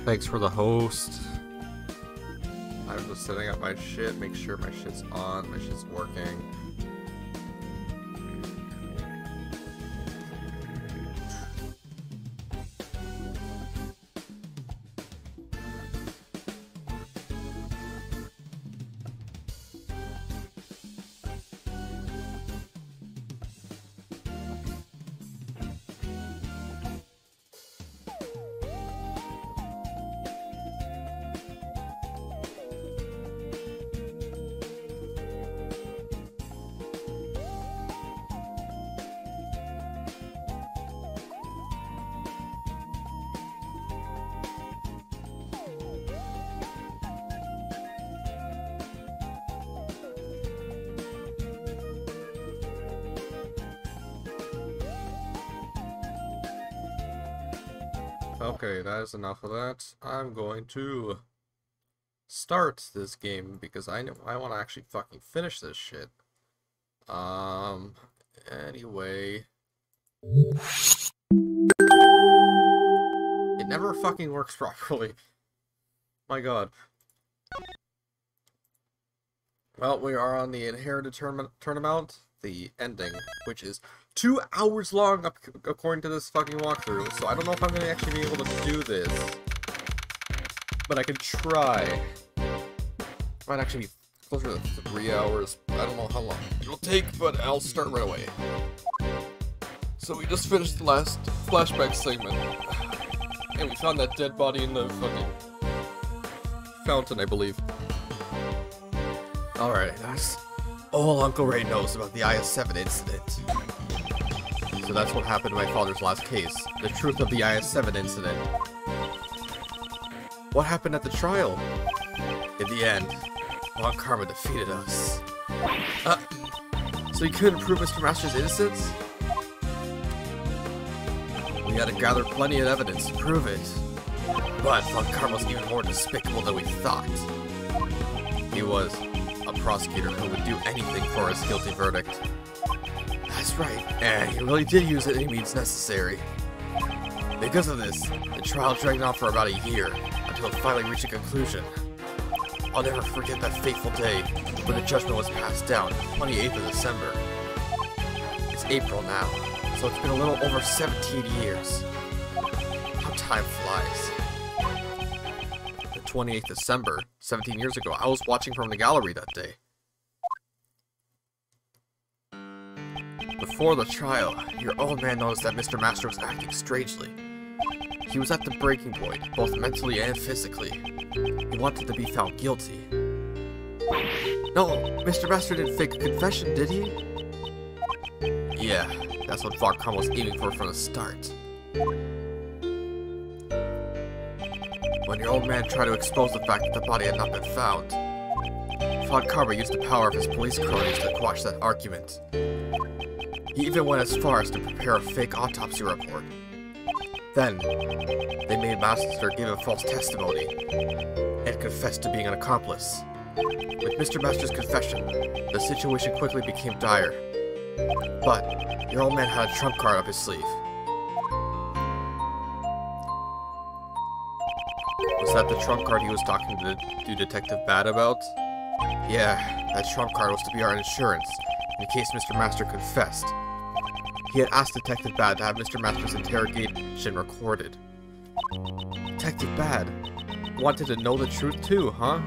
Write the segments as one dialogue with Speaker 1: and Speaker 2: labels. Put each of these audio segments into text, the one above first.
Speaker 1: Thanks for the host. I'm just setting up my shit, make sure my shit's on, my shit's working. Okay, that is enough of that. I'm going to start this game because I know I want to actually fucking finish this shit. Anyway. It never fucking works properly. My god. Well, we are on the Inherited Tournament, the ending, which is 2 hours long according to this fucking walkthrough, so I don't know if I'm going to actually be able to do this. But I can try. Might actually be closer to 3 hours. I don't know how long it'll take, but I'll start right away. So we just finished the last flashback segment. And we found that dead body in the fucking fountain, I believe. Alright, that's all Uncle Ray knows about the IS-7 incident. So that's what happened in my father's last case. The truth of the IS-7 incident. What happened at the trial? In the end, Von Karma defeated us. So you couldn't prove Mr. Master's innocence? We had to gather plenty of evidence to prove it. But Von Karma was even more despicable than we thought. He was a prosecutor who would do anything for his guilty verdict. That's right, and he really did use any means necessary. Because of this, the trial dragged on for about a year, until it finally reached a conclusion. I'll never forget that fateful day when the judgment was passed down, 28th of December. It's April now, so it's been a little over 17 years. How time flies. The 28th December, 17 years ago, I was watching from the gallery that day. Before the trial, your old man noticed that Mr. Master was acting strangely. He was at the breaking point, both mentally and physically. He wanted to be found guilty. No, Mr. Master didn't fake a confession, did he? Yeah, that's what Von Karma was aiming for from the start. When your old man tried to expose the fact that the body had not been found, Von Karma used the power of his police cronies to quash that argument. He even went as far as to prepare a fake autopsy report. Then, they made Master give a false testimony and confessed to being an accomplice. With Mr. Master's confession, the situation quickly became dire. But, your old man had a trump card up his sleeve. Was that the trump card he was talking to Detective Bad about? Yeah, that trump card was to be our insurance, in case Mr. Master confessed. He had asked Detective Bad to have Mr. Master's interrogation recorded. Detective Bad wanted to know the truth too, huh?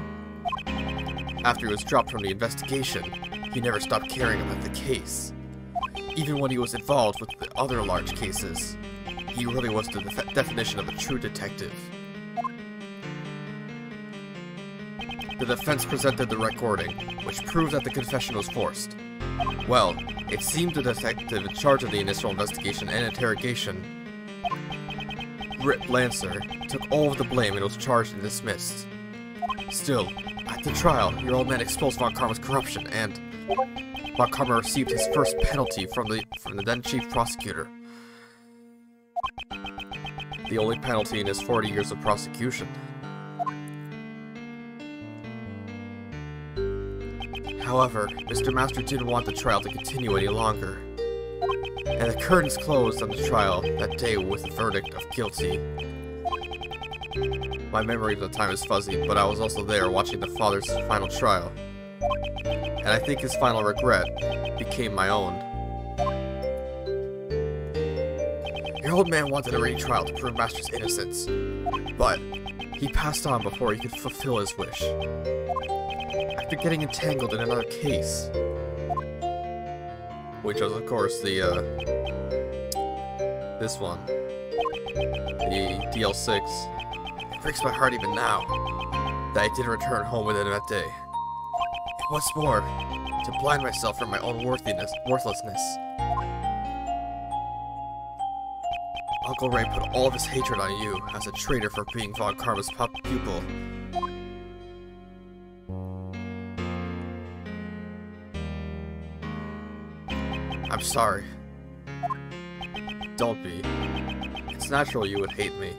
Speaker 1: After he was dropped from the investigation, he never stopped caring about the case. Even when he was involved with the other large cases, he really was the definition of a true detective. The defense presented the recording, which proved that the confession was forced. Well, it seemed the detective in charge of the initial investigation and interrogation, Rip Lancer, took all of the blame and was charged and dismissed. Still, at the trial, your old man exposed Von Karma's corruption, and Von Karma received his first penalty from the then chief prosecutor. The only penalty in his 40 years of prosecution. However, Mr. Master didn't want the trial to continue any longer, and the curtains closed on the trial that day with the verdict of guilty. My memory of the time is fuzzy, but I was also there watching the father's final trial, and I think his final regret became my own. Your old man wanted a retrial to prove Master's innocence, but he passed on before he could fulfill his wish. After getting entangled in another case, which was of course the this one, the DL6. It breaks my heart even now that I didn't return home with him that day. And what's more, to blind myself from my own worthlessness. Uncle Ray put all of his hatred on you as a traitor for being Von Karma's pupil. I'm sorry. Don't be. It's natural you would hate me.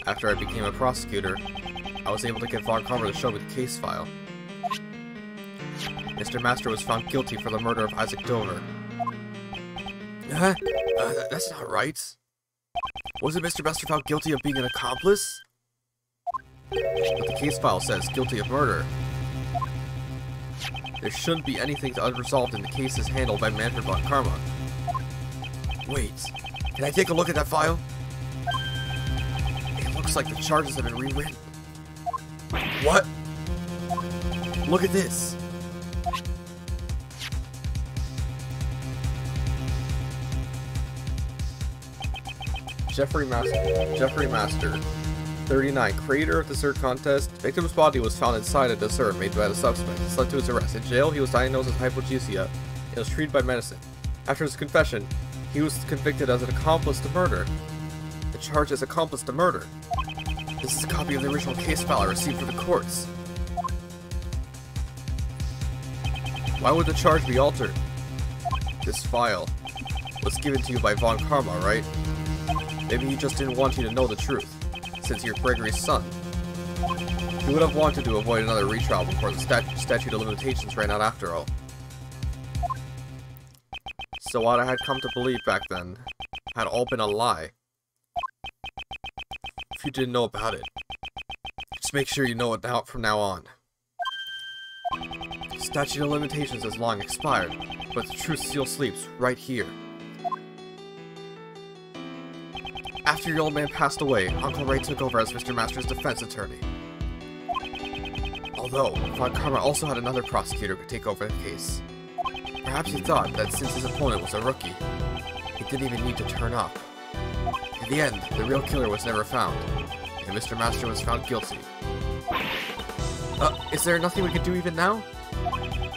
Speaker 1: After I became a prosecutor, I was able to get Von Karma to show me the case file. Mr. Master was found guilty for the murder of Isaac Dover. Huh? That's not right. Wasn't Mr. Master found guilty of being an accomplice? But the case file says guilty of murder. There shouldn't be anything unresolved in the cases handled by Manfred Von Karma. Wait, can I take a look at that file? It looks like the charges have been rewritten. What? Look at this. Jeffrey Master, 39, creator of dessert contest. Victim's body was found inside a dessert made by the suspect. This led to his arrest. In jail, he was diagnosed with hypogeusia and was treated by medicine. After his confession, he was convicted as an accomplice to murder. The charge is accomplice to murder. This is a copy of the original case file I received from the courts. Why would the charge be altered? This file was given to you by Von Karma, right? Maybe he just didn't want you to know the truth, since you're Gregory's son. He would have wanted to avoid another retrial before the statute of limitations ran out after all. So what I had come to believe back then had all been a lie. If you didn't know about it, just make sure you know it now from now on. The statute of limitations has long expired, but the truth still sleeps right here. After your old man passed away, Uncle Ray took over as Mr. Master's defense attorney. Although, Von Karma also had another prosecutor who could take over the case. Perhaps he thought that since his opponent was a rookie, he didn't even need to turn up. In the end, the real killer was never found, and Mr. Master was found guilty. Is there nothing we could do even now?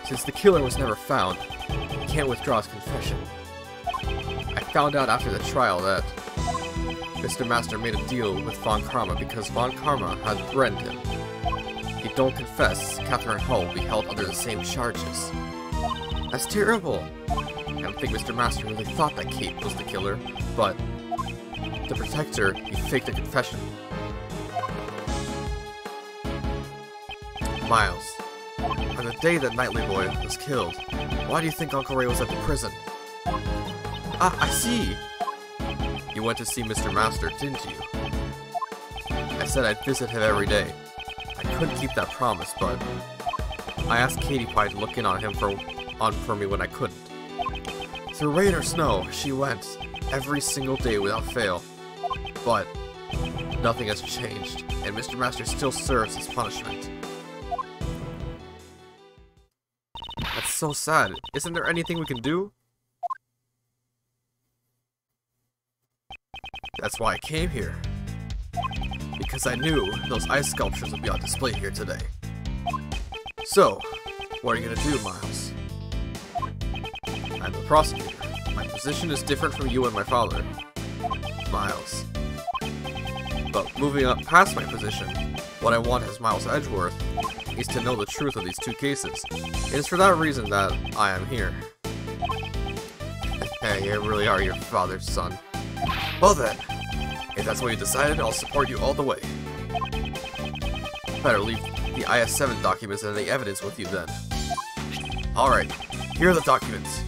Speaker 1: Since the killer was never found, he can't withdraw his confession. I found out after the trial that Mr. Master made a deal with Von Karma because Von Karma had threatened him. If he don't confess, Catherine Hull will be held under the same charges. That's terrible! I don't think Mr. Master really thought that Kate was the killer, but to protect her, he faked a confession. Miles, on the day that Knightley Boy was killed, why do you think Uncle Ray was at the prison? Ah, I see! You went to see Mr. Master, didn't you? I said I'd visit him every day. I couldn't keep that promise, but I asked Katie Pie to look in on him for me when I couldn't. Through rain or snow, she went every single day without fail. But nothing has changed, and Mr. Master still serves his punishment. That's so sad. Isn't there anything we can do? That's why I came here. Because I knew those ice sculptures would be on display here today. So, what are you gonna do, Miles? I'm the prosecutor. My position is different from you and my father, Miles. But moving up past my position, what I want as Miles Edgeworth is to know the truth of these two cases. It is for that reason that I am here. Hey, you really are your father's son. Well then, if that's what you decided, I'll support you all the way. Better leave the IS-7 documents and the evidence with you then. Alright, here are the documents.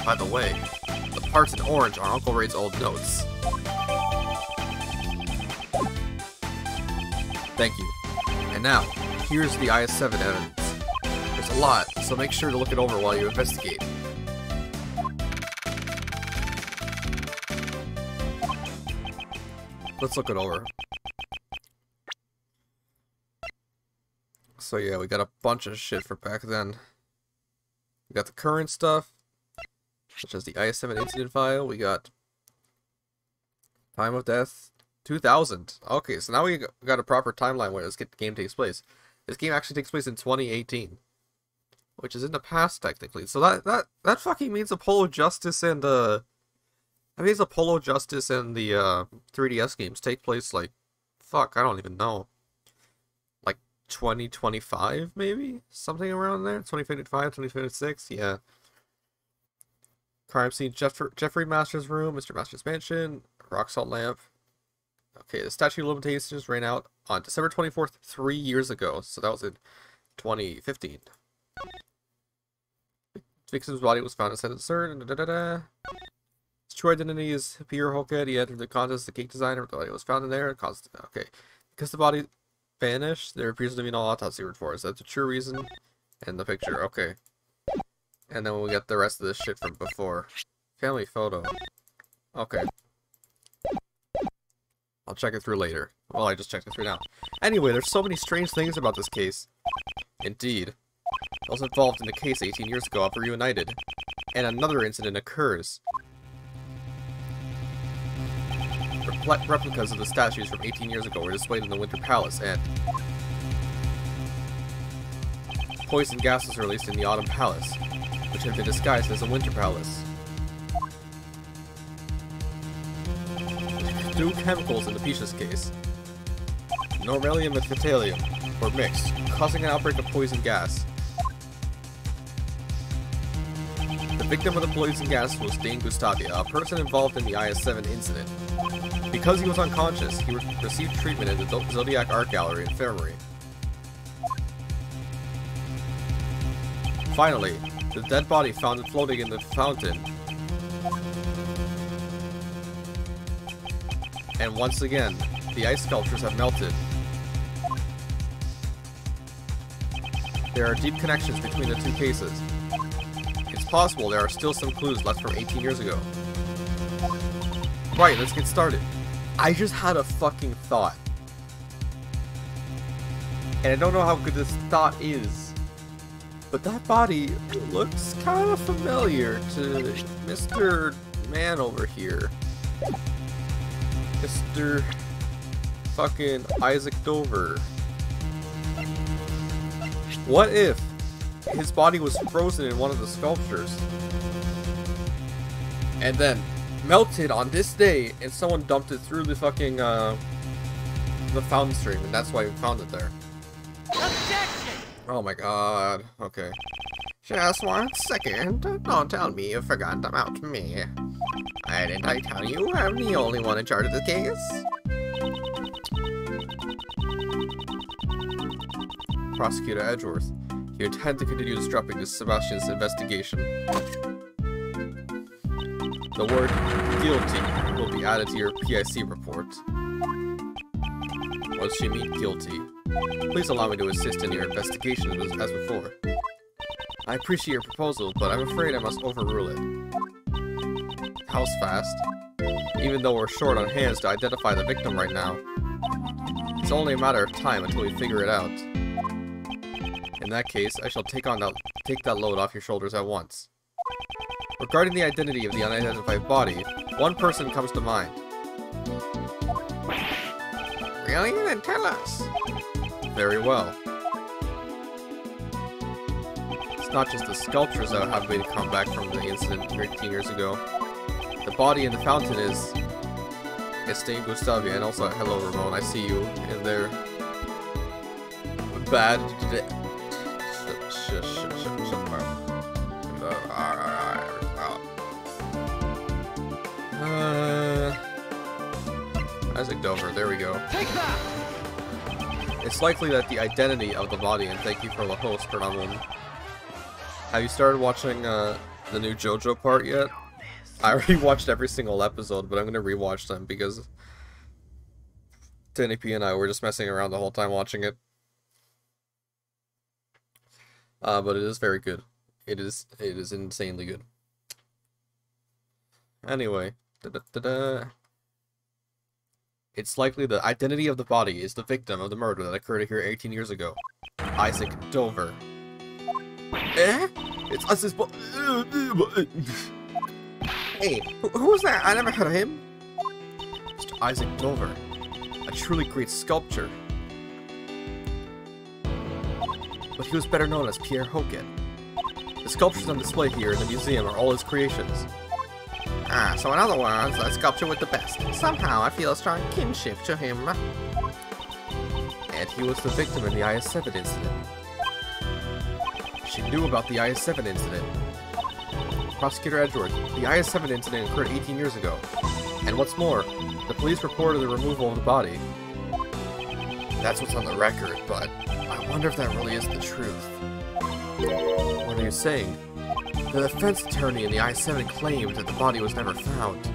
Speaker 1: By the way, the parts in orange are Uncle Ray's old notes. Thank you. And now, here's the IS-7 evidence. There's a lot, so make sure to look it over while you investigate. Let's look it over. So yeah, we got a bunch of shit for back then. We got the current stuff, such as the IS-7 incident file. We got time of death, 2000. Okay, so now we got a proper timeline where this game takes place. This game actually takes place in 2018, which is in the past technically. So that fucking means Apollo Justice and the 3DS games take place like, fuck, I don't even know. Like 2025 maybe? Something around there? 2055, 2056, yeah. Crime scene, Jeffrey Master's room, Mr. Master's mansion, rock salt lamp. Okay, the statute of limitations ran out on December 24th, 3 years ago. So that was in 2015. Victim's body was found inside the CERN. His true identity is Pierre Hoket. He entered the contest, the cake designer. The body was found in there. Okay. Because the body vanished, there appears to be no autopsy report. Is that the true reason? And the picture. Okay. And then we'll get the rest of this shit from before. Family photo. Okay. I'll check it through later. Well, I just checked it through now. Anyway, there's so many strange things about this case. Indeed. Those involved in the case 18 years ago have reunited. And another incident occurs. Replicas of the statues from 18 years ago were displayed in the Winter Palace, and poison gas was released in the Autumn Palace, which had been disguised as a Winter Palace. Two chemicals in the Peaches case, normalium and phthalate, were mixed, causing an outbreak of poison gas. The victim of the poison gas was Dane Gustavia, a person involved in the IS-7 incident. Because he was unconscious, he received treatment in the Zodiac Art Gallery Infirmary. Finally, the dead body found floating in the fountain. And once again, the ice sculptures have melted. There are deep connections between the two cases. It's possible there are still some clues left from 18 years ago. Right, let's get started. I just had a fucking thought. And I don't know how good this thought is. But that body looks kind of familiar to Mr. Man over here. Mr. fucking Isaac Dover. What if his body was frozen in one of the sculptures? And then melted on this day, and someone dumped it through the fucking, the fountain stream, and that's why we found it there. Objection! Oh my god. Okay. Just 1 second. Don't tell me you forgot about me. Didn't I tell you I'm the only one in charge of the case? Prosecutor Edgeworth, you intend to continue disrupting this Sebastian's investigation. The word guilty will be added to your PIC report. Once you meet guilty, please allow me to assist in your investigation as before. I appreciate your proposal, but I'm afraid I must overrule it. How's fast? Even though we're short on hands to identify the victim right now, it's only a matter of time until we figure it out. In that case, I shall take that load off your shoulders at once. Regarding the identity of the unidentified body, one person comes to mind. Really? Then tell us. Very well. It's not just the sculptures that have made a comeback from the incident 13 years ago. The body in the fountain is Dane Gustavia, and also, hello Ramon, I see you in there. Bad. Isaac Dover, there we go. Take that! It's likely that the identity of the body, and thank you for the host, Ramon. Have you started watching the new JoJo part yet? I already watched every single episode, but I'm gonna rewatch them because Danny P and I were just messing around the whole time watching it. But it is very good. It is insanely good. Anyway, it's likely the identity of the body is the victim of the murder that occurred here 18 years ago. Isaac Dover. Eh? It's us. Hey, who was that? I never heard of him. Mr. Isaac Dover. A truly great sculptor. But he was better known as Pierre Hoket. The sculptures on display here in the museum are all his creations. Ah, so in other words, that sculpture was the best. Somehow I feel a strong kinship to him. And he was the victim in the IS-7 incident. She knew about the IS-7 incident. Prosecutor Edgeworth, the IS-7 incident occurred 18 years ago. And what's more, the police reported the removal of the body. That's what's on the record, but I wonder if that really is the truth. What are you saying? The defense attorney in the I-7 claimed that the body was never found.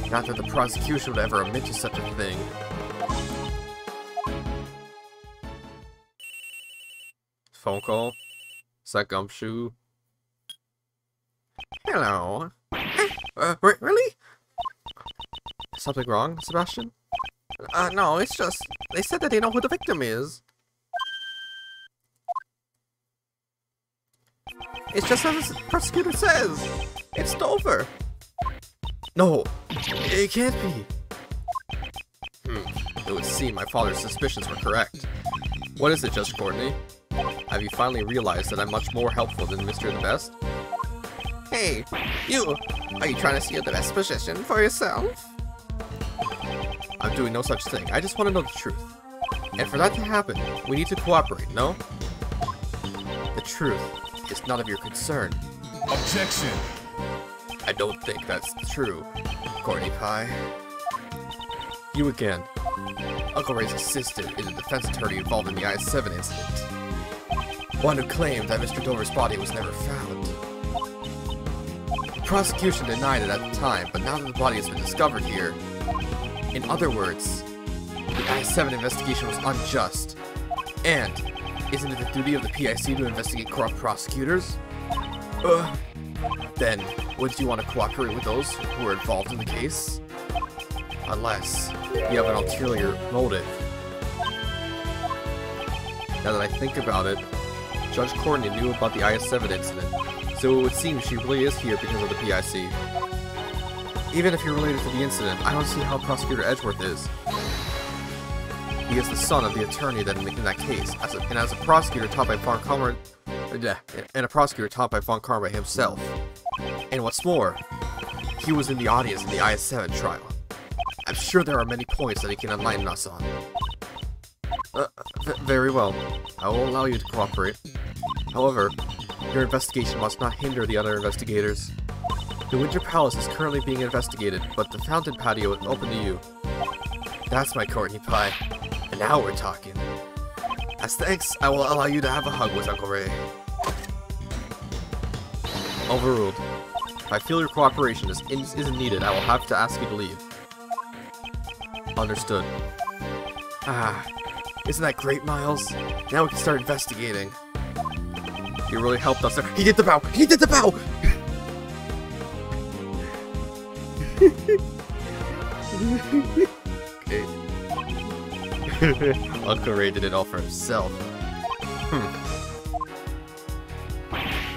Speaker 1: Not that the prosecution would ever admit to such a thing. Phone call? Is that Gumshoe? Hello? Really? Something wrong, Sebastian? No, it's just... They said that they know who the victim is. It's just as the prosecutor says. It's Dover. No, it can't be. It would seem my father's suspicions were correct. What is it, Judge Courtney? Have you finally realized that I'm much more helpful than Mr. the Best? Hey, you! Are you trying to steal the best position for yourself? I'm doing no such thing. I just want to know the truth. And for that to happen, we need to cooperate, no? The truth is none of your concern.
Speaker 2: Objection!
Speaker 1: I don't think that's true, Courtney Pie. You again. Uncle Ray's assistant is a defense attorney involved in the I-7 incident. One who claimed that Mr. Dover's body was never found. The prosecution denied it at the time, but now that the body has been discovered here... In other words, the I-7 investigation was unjust. And, isn't it the duty of the PIC to investigate corrupt prosecutors? Then, wouldn't you want to cooperate with those who are involved in the case? Unless you have an ulterior motive. Now that I think about it, Judge Courtney knew about the I-7 incident, so it would seem she really is here because of the PIC. Even if you're related to the incident, I don't see how Prosecutor Edgeworth is. He is the son of the attorney that in that case, and as a prosecutor taught by Von Karma, himself. And what's more, he was in the audience in the I-7 trial. I'm sure there are many points that he can enlighten us on. Very well. I will allow you to cooperate. However, your investigation must not hinder the other investigators. The Winter Palace is currently being investigated, but the fountain patio is open to you. That's my Courtney Pie. And now we're talking. As thanks, I will allow you to have a hug with Uncle Ray. Overruled. If I feel your cooperation isn't needed, I will have to ask you to leave. Understood. Isn't that great, Miles? Now we can start investigating. You really helped us. He did the bow! He did the bow! Okay. Uncle Ray did it all for himself.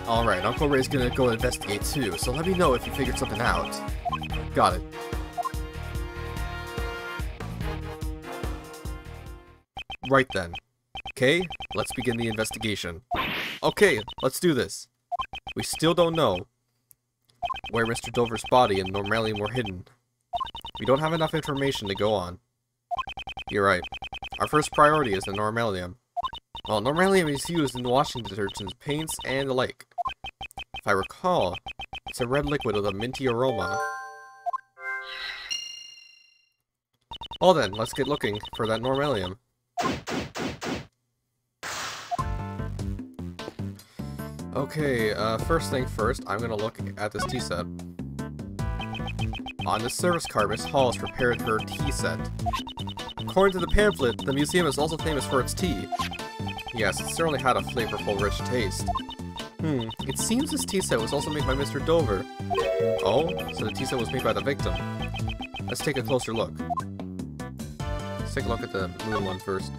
Speaker 1: Alright, Uncle Ray's gonna go investigate too, so let me know if you figured something out. Got it. Right then. Okay, let's begin the investigation. Okay, let's do this. We still don't know where Mr. Dover's body and Normalium were hidden. We don't have enough information to go on. You're right. Our first priority is the Normalium. Well, Normalium is used in washing detergents, paints, and the like. If I recall, it's a red liquid with a minty aroma. Well then, let's get looking for that Normalium. Okay, first thing first, I'm gonna look at this tea set. On this service card, Miss Hall has prepared her tea set. According to the pamphlet, the museum is also famous for its tea. Yes, it certainly had a flavorful, rich taste. It seems this tea set was also made by Mr. Dover. Oh, so the tea set was made by the victim. Let's take a closer look. Let's take a look at the moon one first.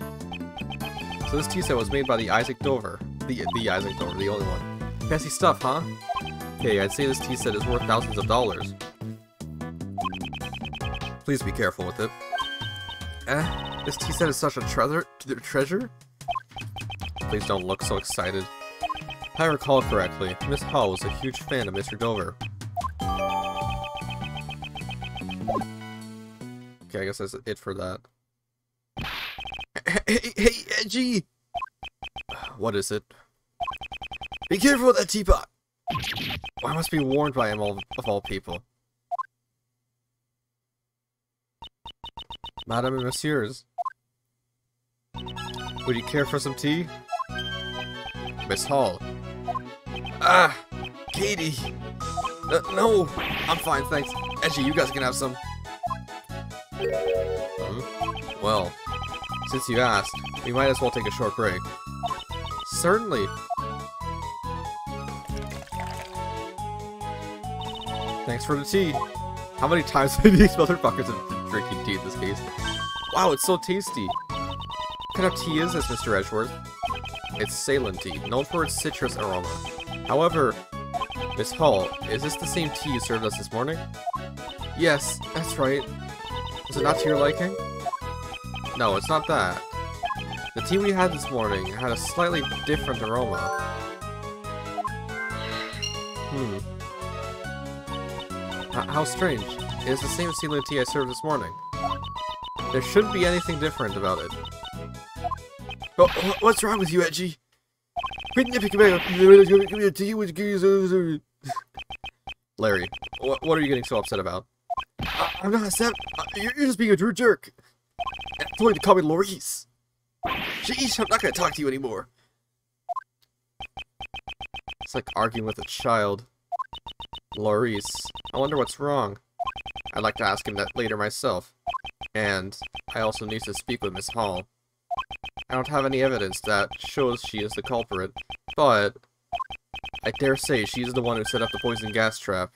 Speaker 1: So this tea set was made by the Isaac Dover. The Isaac Dover, the only one. Fancy stuff, huh? Okay, I'd say this tea set is worth thousands of dollars. Please be careful with it. This tea set is such a treasure? Please don't look so excited. If I recall correctly, Miss Hall was a huge fan of Mr. Dover. Okay, I guess that's it for that. Hey, Edgy! What is it? Be careful with that teapot! I must be warned by him of all people. Madame and Messieurs. Would you care for some tea? Miss Hall. Ah! Katie! No! I'm fine, thanks. Edgy, you guys can have some. Well, since you asked, we might as well take a short break. Certainly. Thanks for the tea. How many times have these motherfuckers have been drinking tea in this case? Wow, it's so tasty. What kind of tea is this, Mr. Edgeworth? It's Ceylon tea, known for its citrus aroma. However, Miss Hall, is this the same tea you served us this morning? Yes, that's right. Is it not to your liking? No, it's not that. The tea we had this morning had a slightly different aroma. How strange. It is the same Ceylon tea I served this morning. There shouldn't be anything different about it. Oh, what's wrong with you, Edgy? Larry, what are you getting so upset about? I'm not upset. You're just being a true jerk. I'm going to call me Maurice. Sheesh, I'm not going to talk to you anymore. It's like arguing with a child. Maurice, I wonder what's wrong. I'd like to ask him that later myself. And I also need to speak with Miss Hall. I don't have any evidence that shows she is the culprit, but I dare say she is the one who set up the poison gas trap.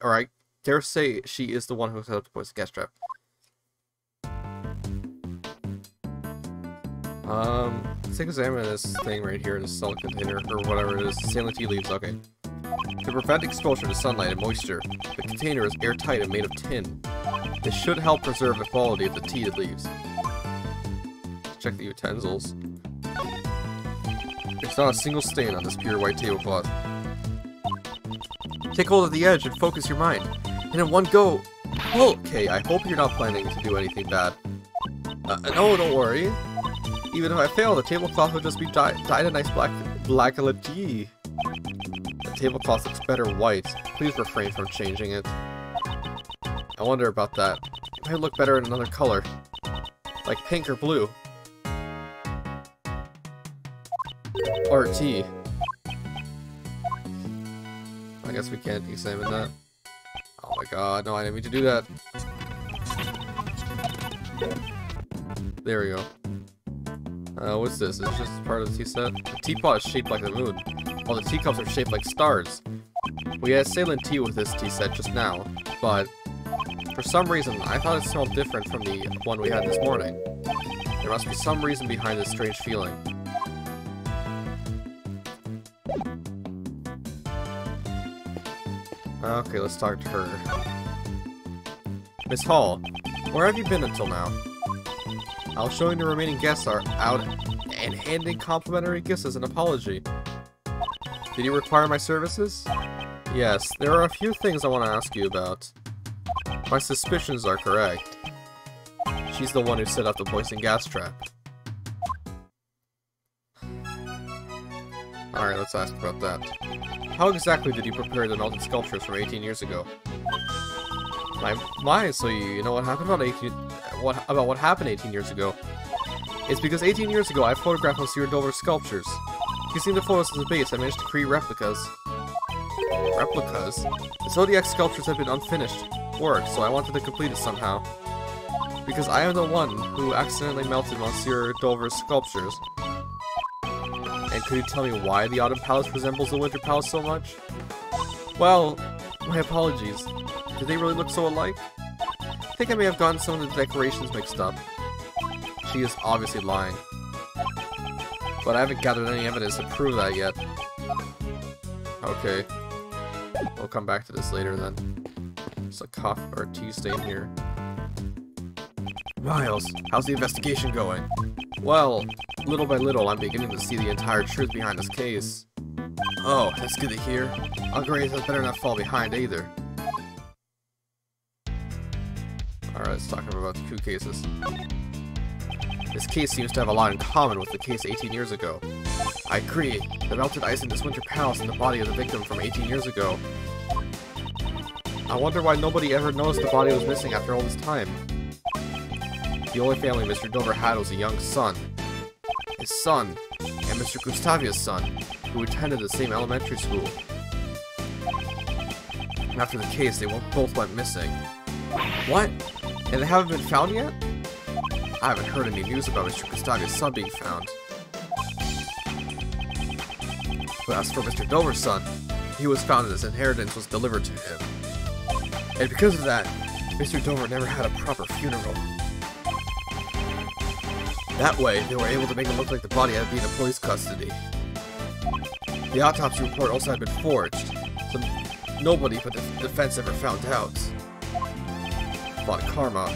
Speaker 1: Or I dare say she is the one who set up the poison gas trap. Let's examine this thing right here in this solid container, or whatever it is. Saline tea leaves, okay. To prevent exposure to sunlight and moisture, the container is airtight and made of tin. This should help preserve the quality of the tea it leaves. Check the utensils. There's not a single stain on this pure white tablecloth. Take hold of the edge and focus your mind. And in one go... Okay, I hope you're not planning to do anything bad. No, don't worry. Even if I fail, the tablecloth will just be dyed a nice black tea. The tablecloth looks better white. Please refrain from changing it. I wonder about that. It might look better in another color. Like pink or blue. Or tea. I guess we can't examine that. Oh my god, no, I didn't mean to do that. There we go. What's this? It's just part of the tea set. The teapot is shaped like the moon, while the teacups are shaped like stars. We had Ceylon tea with this tea set just now, but for some reason, I thought it smelled different from the one we had this morning. There must be some reason behind this strange feeling. Okay, let's talk to her. Miss Hall, where have you been until now? I was showing the remaining guests are out and handing complimentary gifts as an apology. Did you require my services? Yes, there are a few things I want to ask you about. My suspicions are correct. She's the one who set up the poison gas trap. Alright, let's ask about that. How exactly did you prepare the melted sculptures from 18 years ago? So you know what happened about what happened 18 years ago? It's because 18 years ago I photographed Monsieur Dover's sculptures. Using the photos as a base, I managed to create replicas. Replicas? The Zodiac sculptures had been unfinished work, so I wanted to complete it somehow. Because I am the one who accidentally melted Monsieur Dover's sculptures. And could you tell me why the Autumn Palace resembles the Winter Palace so much? Well, my apologies. Did they really look so alike? I think I may have gotten some of the decorations mixed up. She is obviously lying. But I haven't gathered any evidence to prove that yet. Okay. We'll come back to this later then. There's a cough or a tea stain here. Miles, how's the investigation going? Well, little by little, I'm beginning to see the entire truth behind this case. Oh, that's good to hear. Our grades had better not fall behind either. Alright, let's talk about the coup cases. This case seems to have a lot in common with the case 18 years ago. I agree. The melted ice in this Winter Palace and the body of the victim from 18 years ago. I wonder why nobody ever noticed the body was missing after all this time. The only family Mr. Dover had was a young son. His son, and Mr. Gustavia's son, who attended the same elementary school. And after the case, they both went missing. What? And they haven't been found yet? I haven't heard any news about Mr. Gustavia's son being found. But as for Mr. Dover's son, he was found and his inheritance was delivered to him. And because of that, Mr. Dover never had a proper funeral. That way, they were able to make it look like the body had been in police custody. The autopsy report also had been forged, so nobody but the defense ever found out. But karma,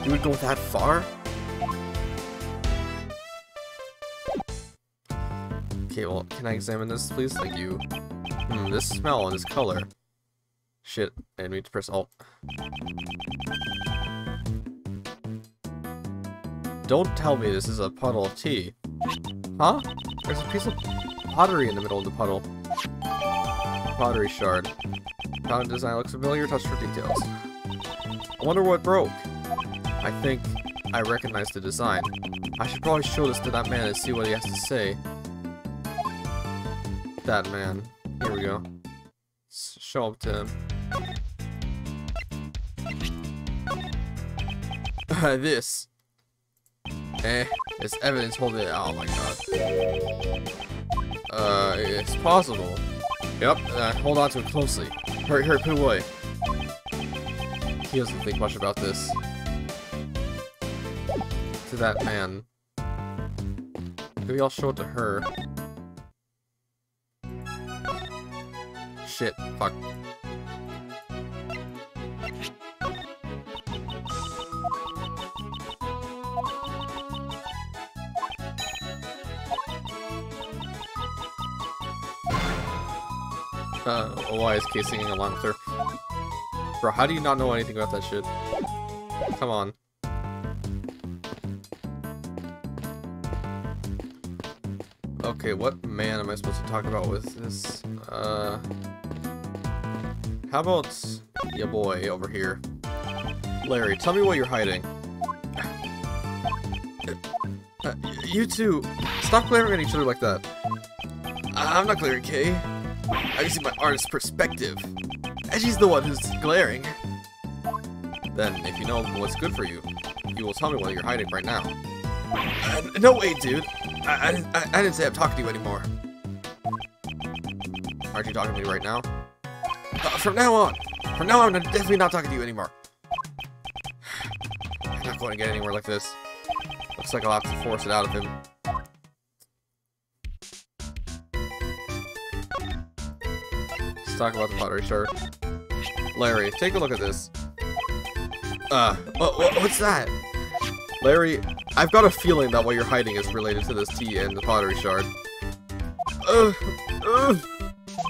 Speaker 1: you would go that far? Okay, well, can I examine this, please? Thank you. This smell and this color. Shit, I need to press Alt. Don't tell me this is a puddle of tea. Huh? There's a piece of pottery in the middle of the puddle. Pottery shard. Found design looks familiar, touch for details. I wonder what broke. I think I recognize the design. I should probably show this to that man and see what he has to say. That man. Here we go. Let's show up to him. This. It's evidence holding it. Oh my god. It's possible. Yep, hold on to it closely. Hurry, put it away. He doesn't think much about this. To that man. Maybe I'll show it to her. Shit, fuck. Why is Kay singing along with her? Bro, how do you not know anything about that shit? Come on. Okay, what man am I supposed to talk about with this? How about your boy over here? Larry, tell me what you're hiding. You two, stop glaring at each other like that. I'm not glaring, Kay. I'm using my artist's perspective. Edgy's the one who's glaring. Then, if you know what's good for you, you will tell me what you're hiding right now. No way, dude. I didn't say I'm talking to you anymore. Aren't you talking to me right now? From now on, I'm definitely not talking to you anymore. I'm not going to get anywhere like this. Looks like I'll have to force it out of him. Let's talk about the pottery shard. Larry, take a look at this. What's that? Larry, I've got a feeling that what you're hiding is related to this tea and the pottery shard.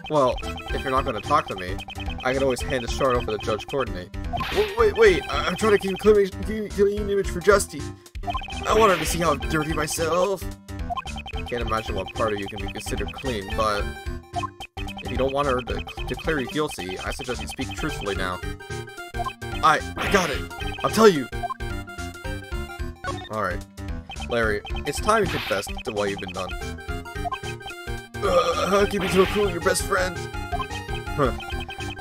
Speaker 1: Well, if you're not going to talk to me, I can always hand the shard over to Judge Courtney. Wait, I'm trying to keep a clean image for Justy. I wanted to see how dirty myself. Can't imagine what part of you can be considered clean, but if you don't want her to declare you guilty, I suggest you speak truthfully now. I got it. I'll tell you. Alright. Larry, it's time you confess to what you've been done. How can you be so cruel to your best friend? Huh.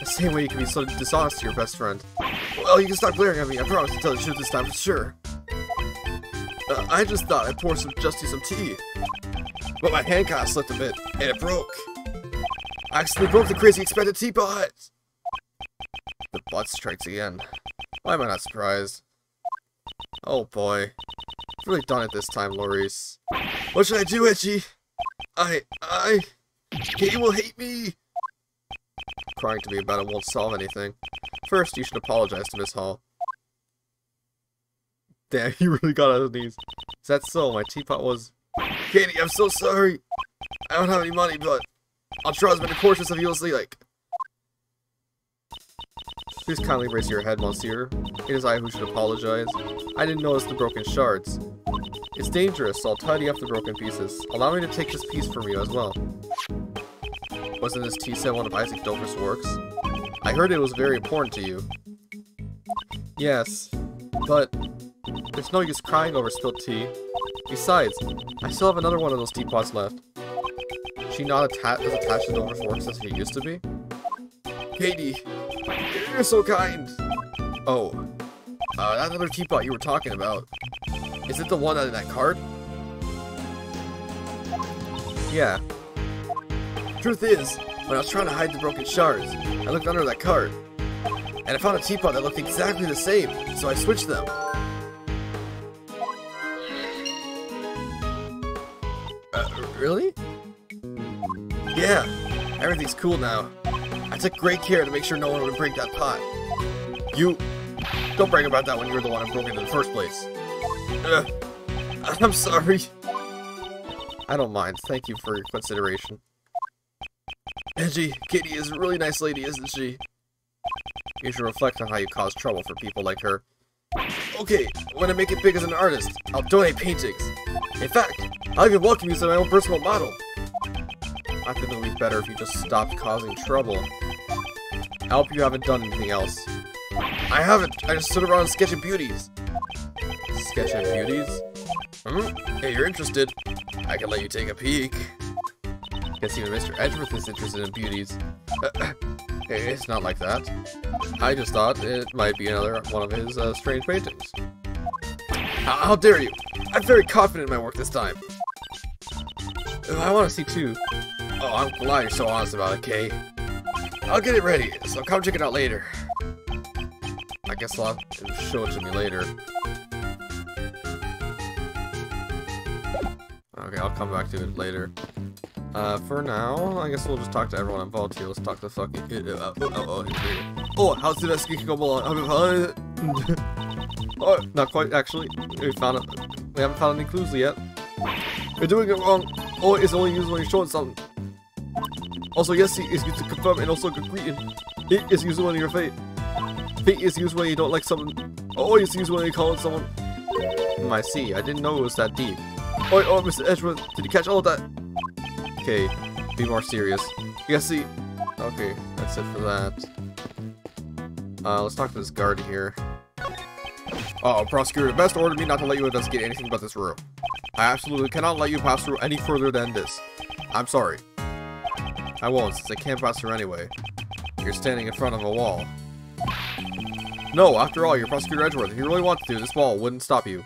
Speaker 1: The same way you can be so dishonest to your best friend. Well, you can stop glaring at me. I promise to tell the truth this time for sure. I just thought I'd pour Justy some tea. But my hand kind of slipped a bit, and it broke. I accidentally broke the crazy expanded teapot! The butt strikes again. Why am I not surprised? Oh boy. I've really done it this time, Maurice. What should I do, Edgy? Kay will hate me! Crying to me about it won't solve anything. First, you should apologize to Miss Hall. Damn, he really got on his knees. Is that so? My teapot was... Katie, I'm so sorry! I don't have any money, but I'll draw as many portraits of you as you like. Please kindly raise your head, Monsieur. It is I who should apologize. I didn't notice the broken shards. It's dangerous, so I'll tidy up the broken pieces. Allow me to take this piece from you as well. Wasn't this tea set one of Isaac Dover's works? I heard it was very important to you. Yes, but There's no use crying over spilled tea. Besides, I still have another one of those teapots left. She not as attached to the overforks as she used to be? Katie, you're so kind! Oh, that other teapot you were talking about. Is it the one in that cart? Yeah. Truth is, when I was trying to hide the broken shards, I looked under that cart. And I found a teapot that looked exactly the same, so I switched them. Really? Yeah, everything's cool now. I took great care to make sure no one would break that pot. You... Don't brag about that when you're the one who broke it in the first place. I'm sorry. I don't mind. Thank you for your consideration. Angie, Katie is a really nice lady, isn't she? You should reflect on how you cause trouble for people like her. Okay, when I make it big as an artist, I'll donate paintings. In fact, I'll even welcome you as my own personal model. I think it would be better if you just stopped causing trouble. I hope you haven't done anything else. I haven't. I just stood around sketching beauties. Sketching beauties? Hey, you're interested. I can let you take a peek. Guess even Mr. Edgeworth is interested in beauties. Hey, it's not like that. I just thought it might be another one of his strange paintings. How dare you! I'm very confident in my work this time. I want to see too. Oh, I'm glad you're so honest about it, Kay. I'll get it ready, so come check it out later. I guess I'll show it to me later. Okay, I'll come back to it later. For now, I guess we'll just talk to everyone involved here. Let's talk to fucking... Oh, how's the investigation going along? Oh, not quite, actually. We haven't found any clues yet. You're doing it wrong. Oh, it's only used when you're showing something. Also, yes, is used to confirm and also good greeting. It is used when you're fate. Fate is used when you don't like something. Oh, it's used when you call it someone. I see. I didn't know it was that deep. Oh, Mr. Edgeworth, did you catch all of that? Okay, be more serious. Yeah, see. Okay, that's it for that. Let's talk to this guard here. Prosecutor, the best ordered me not to let you investigate anything but this room. I absolutely cannot let you pass through any further than this. I'm sorry. I won't, since I can't pass through anyway. You're standing in front of a wall. No, after all, you're Prosecutor Edgeworth. If you really want to, this wall wouldn't stop you.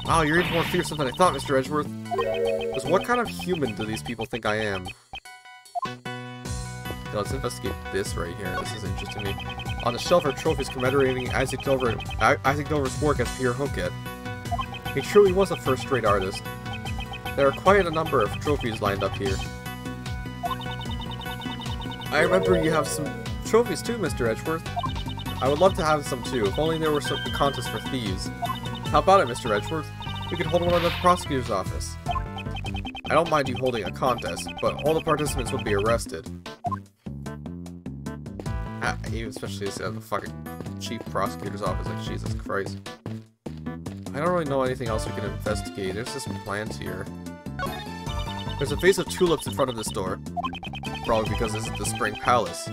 Speaker 1: Wow, you're even more fearsome than I thought, Mr. Edgeworth. Because what kind of human do these people think I am? Let's investigate this right here. This is interesting to me. On the shelf are trophies commemorating Isaac Dover's work as Pierre Hoquet. He truly was a first-rate artist. There are quite a number of trophies lined up here. I remember you have some trophies too, Mr. Edgeworth. I would love to have some too, if only there were some contests for thieves. How about it, Mr. Edgeworth? We could hold one at the prosecutor's office. I don't mind you holding a contest, but all the participants would be arrested. Especially at the fucking chief prosecutor's office, like Jesus Christ. I don't really know anything else we can investigate. There's this plant here. There's a vase of tulips in front of this door. Probably because this is the Spring Palace.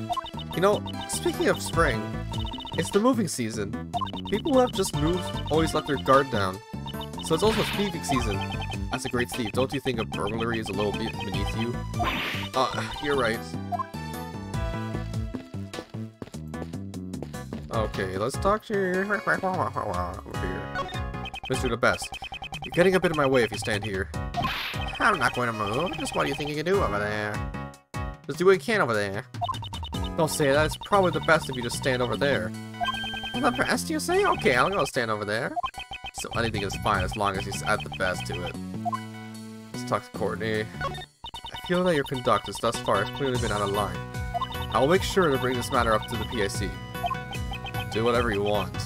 Speaker 1: You know, speaking of spring, it's the moving season. People who have just moved always let their guard down. So it's also thieving season. As a great thief, don't you think a burglary is a little bit beneath you? You're right. Okay, let's talk to you over here. Mr. The Best, you're getting a bit in my way if you stand here. I'm not going to move. Just what do you think you can do over there? Just do what you can over there. Don't say that. It's probably the best if you just stand over there. The best, you say? Okay, I'll go stand over there. So anything is fine as long as you add the best to it. Let's talk to Courtney. I feel that your conduct has thus far clearly been out of line. I will make sure to bring this matter up to the PIC. Do whatever you want.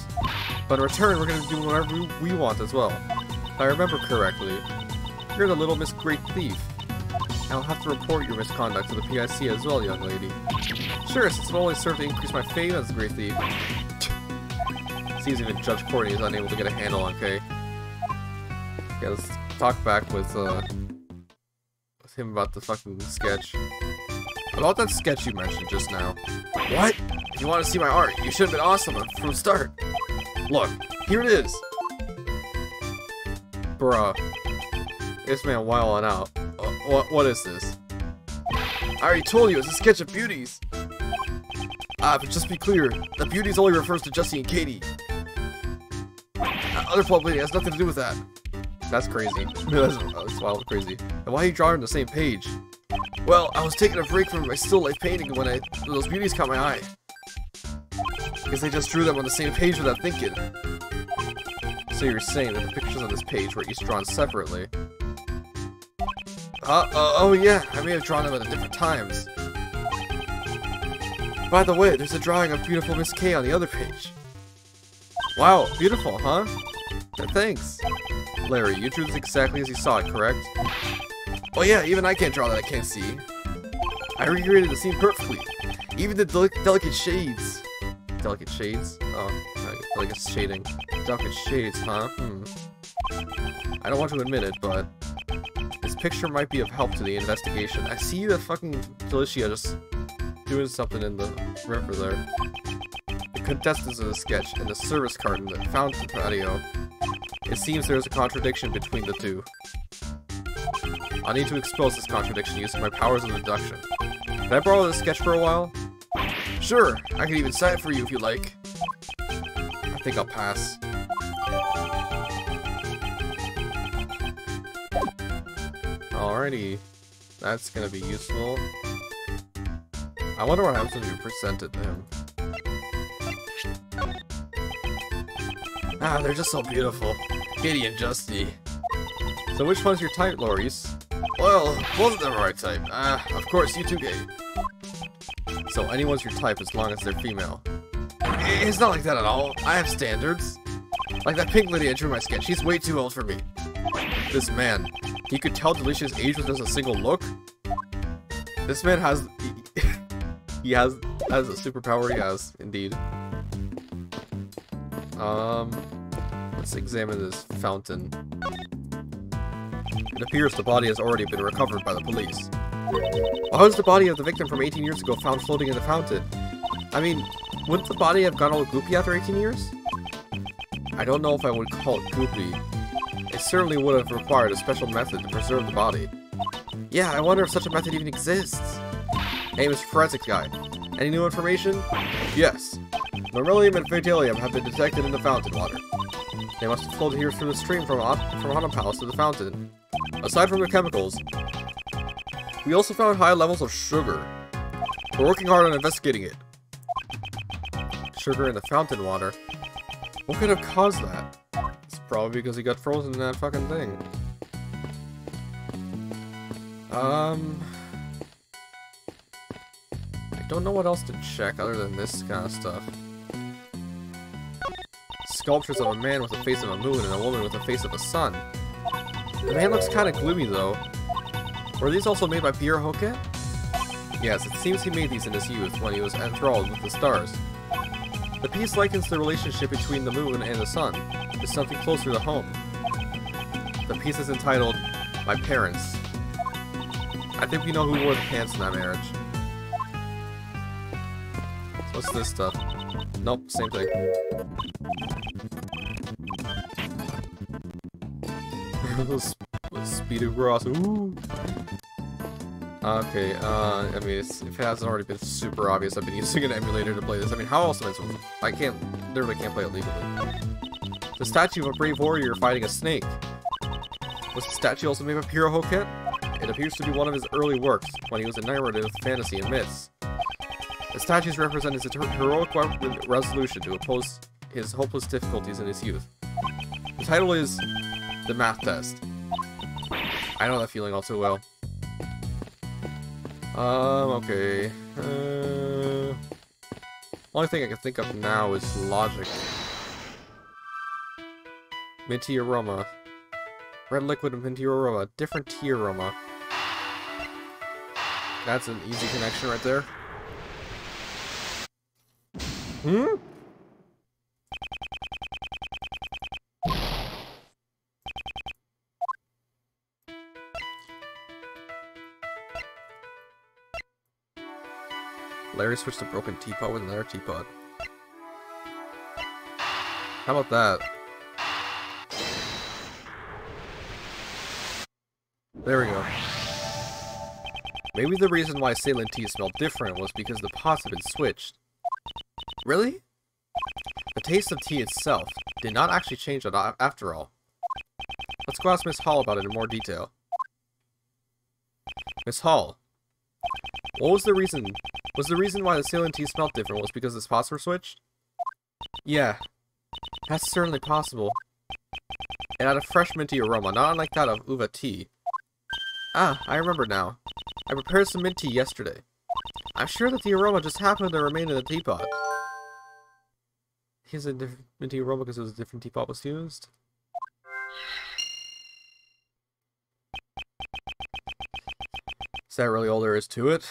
Speaker 1: But in return, we're going to do whatever we want as well. If I remember correctly, you're the little Miss Great Thief. I'll have to report your misconduct to the PIC as well, young lady. Sure, since it only served to increase my fame as a Great Thief. Seems even Judge Courtney is unable to get a handle on Kay. Yeah, let's talk back with him about the fucking sketch. About that sketch you mentioned just now. What? If you want to see my art, you should have been awesome from the start. Look, here it is. Bruh. This man wilding out. What is this? I already told you, it's a sketch of beauties! But just be clear, the beauties only refers to Jesse and Katie. Other publicity has nothing to do with that. That's crazy. That's wild and crazy. And why are you drawing on the same page? Well, I was taking a break from my still life painting when those beauties caught my eye. Because they just drew them on the same page without thinking. So you're saying that the pictures on this page were each drawn separately? Oh yeah, I may have drawn them at different times. By the way, there's a drawing of beautiful Miss K on the other page. Wow, beautiful, huh? Thanks. Larry, you drew this exactly as you saw it, correct? Oh yeah, even I can't draw that I can't see. I recreated the scene perfectly. Even the delicate shades. Delicate shades? Oh, delicate shading. Delicate shades, huh? I don't want to admit it, but this picture might be of help to the investigation. I see the fucking Delicia just doing something in the river there. The contestants of the sketch and the service card in the fountain patio. It seems there is a contradiction between the two. I need to expose this contradiction using my powers of deduction. Can I borrow this sketch for a while? Sure, I can even sign it for you if you like. I think I'll pass. Alrighty, that's gonna be useful. I wonder what happens when you present it to him. Ah, they're just so beautiful. Katie and Justy. So which one's your type, Loris? Well, both of them are my type. Of course, you too, Katie. So anyone's your type as long as they're female. It's not like that at all. I have standards. Like that pink lady I drew in my sketch. She's way too old for me. This man, he could tell Delicia's age with just a single look? This man has... he has a superpower, he has, indeed. Let's examine this fountain. It appears the body has already been recovered by the police. Well, how is the body of the victim from 18 years ago found floating in the fountain? I mean, wouldn't the body have gone all goopy after 18 years? I don't know if I would call it goopy. It certainly would have required a special method to preserve the body. Yeah, I wonder if such a method even exists. Hey, Mr. Forensic Guy. Any new information? Yes. Beryllium and Fatalium have been detected in the fountain water. They must have floated here through the stream from Haunted Palace to the fountain. Aside from the chemicals, we also found high levels of sugar. We're working hard on investigating it. Sugar in the fountain water? What could have caused that? It's probably because he got frozen in that fucking thing. I don't know what else to check other than this kind of stuff. Sculptures of a man with the face of a moon and a woman with the face of a sun. The man looks kind of gloomy though. Were these also made by Pierre Hoquet? Yes, it seems he made these in his youth when he was enthralled with the stars. The piece likens the relationship between the moon and the sun to something closer to home. The piece is entitled, My Parents. I think we know who wore the pants in that marriage. So what's this stuff? Nope, same thing. Speedo Gross, ooh! Okay, I mean, if it hasn't already been super obvious, I've been using an emulator to play this. I mean, how else am I supposed to... I literally can't play it legally. The statue of a brave warrior fighting a snake. Was the statue also made by Pierre Hoquet? It appears to be one of his early works, when he was enamored with fantasy and myths. The statues represent his heroic resolution to oppose his hopeless difficulties in his youth. The title is The Math Test. I know that feeling all too well. Okay. Only thing I can think of now is logic. Minty aroma. Red liquid and minty aroma. Different tea aroma. That's an easy connection right there. Hmm? Larry switched a broken teapot with another teapot. How about that? There we go. Maybe the reason why saline tea smelled different was because the pots had been switched. Really? The taste of tea itself did not actually change after all. Let's go ask Miss Hall about it in more detail. Miss Hall, what was the reason? Was the reason why the saline tea smelled different was because the spots were switched? Yeah, that's certainly possible. It had a fresh minty aroma, not unlike that of uva tea. Ah, I remember now. I prepared some mint tea yesterday. I'm sure that the aroma just happened to remain in the teapot. Here's a different minty aroma because it was a different teapot was used. Is that really all there is to it?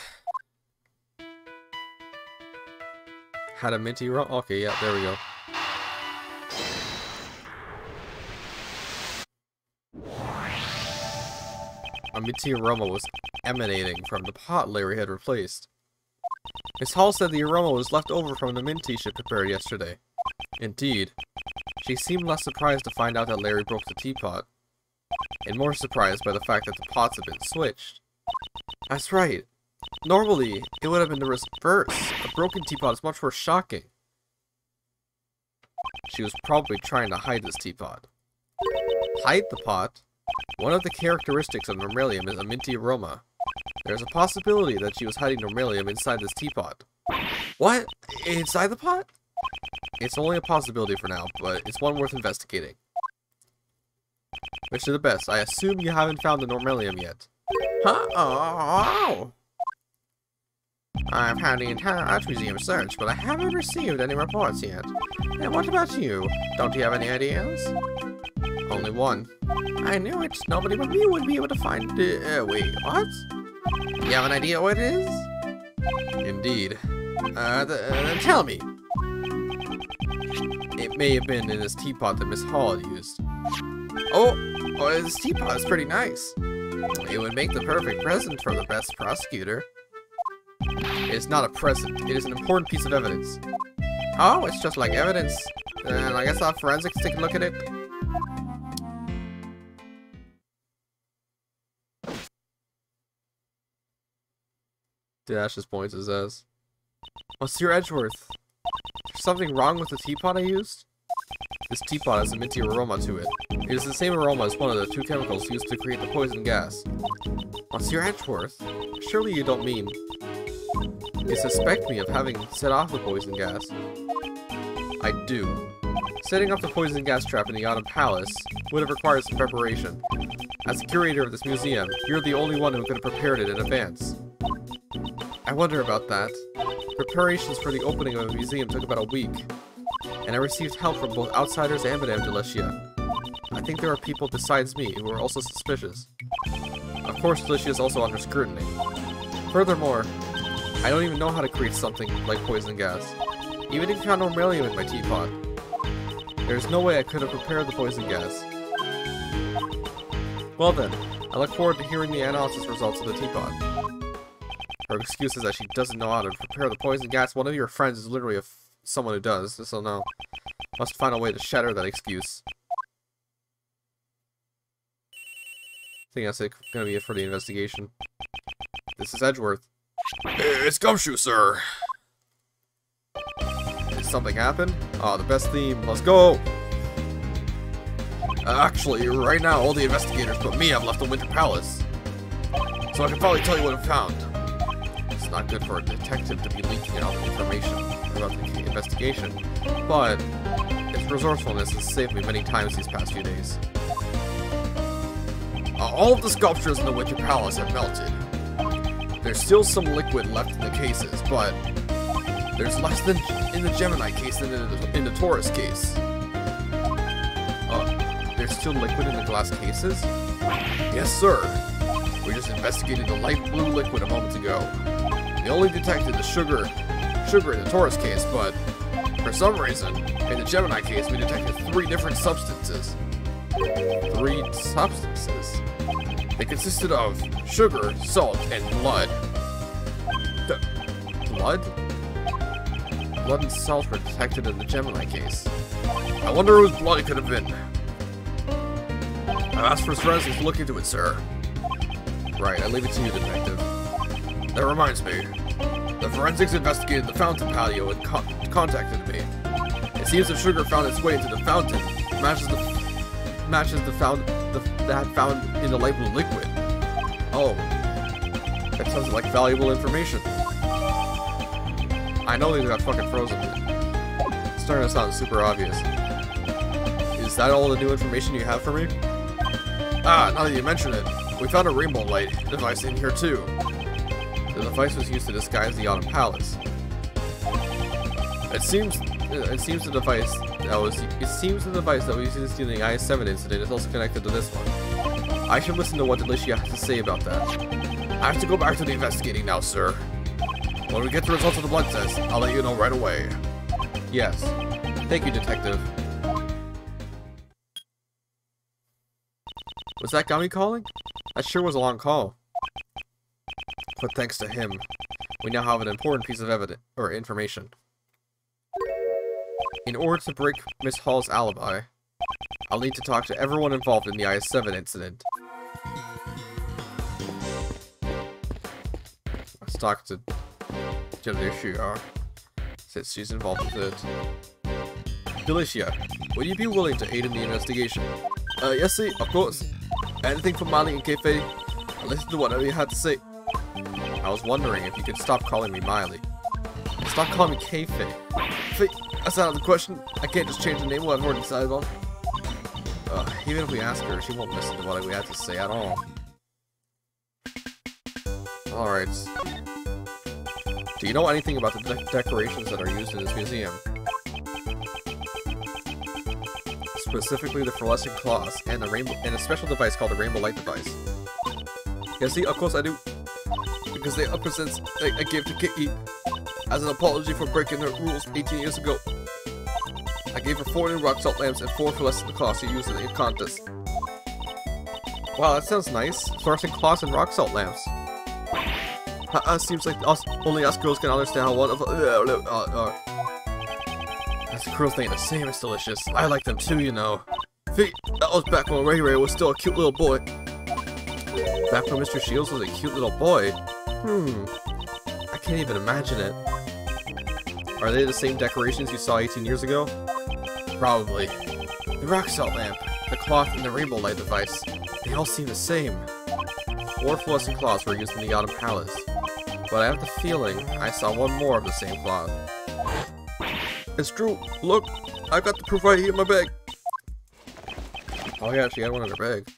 Speaker 1: Had a minty aroma? Okay, yeah, there we go. A minty aroma was emanating from the pot Larry had replaced. Miss Hall said the aroma was left over from the mint tea she prepared yesterday. Indeed, she seemed less surprised to find out that Larry broke the teapot, and more surprised by the fact that the pots had been switched. That's right. Normally, it would have been the reverse. A broken teapot is much more shocking. She was probably trying to hide this teapot. Hide the pot? One of the characteristics of Normalium is a minty aroma. There's a possibility that she was hiding Normalium inside this teapot. What? Inside the pot? It's only a possibility for now, but it's one worth investigating. Wish you the best. I assume you haven't found the Normalium yet. Huh? Oh! I've had the entire art museum searched, but I haven't received any reports yet. And what about you? Don't you have any ideas? Only one. I knew it. Nobody but me would be able to find it. Wait, what? You have an idea what it is? Indeed. Then tell me. It may have been in this teapot that Miss Hall had used. Oh, this teapot is pretty nice. It would make the perfect present for the best prosecutor. It is not a present. It is an important piece of evidence. Oh, it's just like evidence. Then I guess I'll have forensics take a look at it. Dashes points and says, Monsieur Edgeworth, is there something wrong with the teapot I used? This teapot has a minty aroma to it. It is the same aroma as one of the two chemicals used to create the poison gas. Monsieur Edgeworth, surely you don't mean you suspect me of having set off the poison gas? I do. Setting up the poison gas trap in the Autumn Palace would have required some preparation. As the curator of this museum, you're the only one who could have prepared it in advance. I wonder about that. Preparations for the opening of a museum took about a week, and I received help from both outsiders and Madame Delicia. I think there are people besides me who are also suspicious. Of course, Delicia is also under scrutiny. Furthermore, I don't even know how to create something like poison gas. Even if you found Normalium in my teapot, there's no way I could have prepared the poison gas. Well then, I look forward to hearing the analysis results of the teapot. Her excuse is that she doesn't know how to prepare the poison gas. One of your friends is literally someone who does, so no. Must find a way to shatter that excuse. I think that's gonna be it for the investigation. This is Edgeworth. It's Gumshoe, sir! Did something happen? Oh, the best theme. Let's go! Actually, right now, all the investigators but me have left the Winter Palace. So I can probably tell you what I found. It's not good for a detective to be leaking out information about the investigation, but his resourcefulness has saved me many times these past few days. All of the sculptures in the Winter Palace have melted. There's still some liquid left in the cases, but there's less than in the Gemini case than in the Taurus case. There's still liquid in the glass cases? Yes, sir. We just investigated the light blue liquid a moment ago. They only detected the sugar in the Taurus case, but for some reason, in the Gemini case, we detected 3 different substances. 3 substances? They consisted of sugar, salt, and blood. Blood? Blood and salt were detected in the Gemini case. I wonder whose blood it could have been. I've asked for forensics to look into it, sir. Right, I leave it to you, Detective. That reminds me. The forensics investigated the fountain patio and contacted me. It seems the sugar found its way into the fountain matches that found in the light blue liquid. Oh, that sounds like valuable information. I know these got fucking frozen. It's starting to sound super obvious. Is that all the new information you have for me? Ah, now that you mention it, we found a rainbow light device in here too. The device was used to disguise the Autumn Palace. It seems the device that was used in the IS-7 incident is also connected to this one. I should listen to what Delicia has to say about that. I have to go back to the investigating now, sir. When we get the results of the blood test, I'll let you know right away. Yes. Thank you, Detective. Was that Gummy calling? That sure was a long call. But thanks to him, we now have an important piece of evidence or information. In order to break Miss Hall's alibi, I'll need to talk to everyone involved in the IS-7 incident. Let's talk to Delicia, since she's involved with it. Delicia, would you be willing to aid in the investigation? Yes, see, of course. Anything from Miley and Keife, I'll listen to whatever you had to say. I was wondering if you could stop calling me Miley. Stop calling me Keife. That's out of the question. I can't just change the name what I've already decided on. Even if we ask her, she won't listen to what we have to say at all. Alright. Do you know anything about the decorations that are used in this museum? Specifically the fluorescent claws and a special device called the rainbow light device. Yes, see, of course I do. Because they represent a gift to Kitty as an apology for breaking her rules 18 years ago. I gave her 4 new rock salt lamps and 4 fluorescent cloths to use in the contest. Wow, that sounds nice. Fluorescent cloths and rock salt lamps. Seems like only us girls can understand how wonderful. That's the girls ain't the same as delicious. I like them too, you know. That was back when Ray Ray was still a cute little boy. Back when Mr. Shields was a cute little boy. I can't even imagine it. Are they the same decorations you saw 18 years ago? Probably. The rock salt lamp, the cloth, and the rainbow light device. They all seem the same. 4 fluorescent cloths were used in the Autumn Palace. But I have the feeling I saw 1 more of the same cloth. It's true. Look, I got the proof right here in my bag. Oh yeah, she had one in her bag.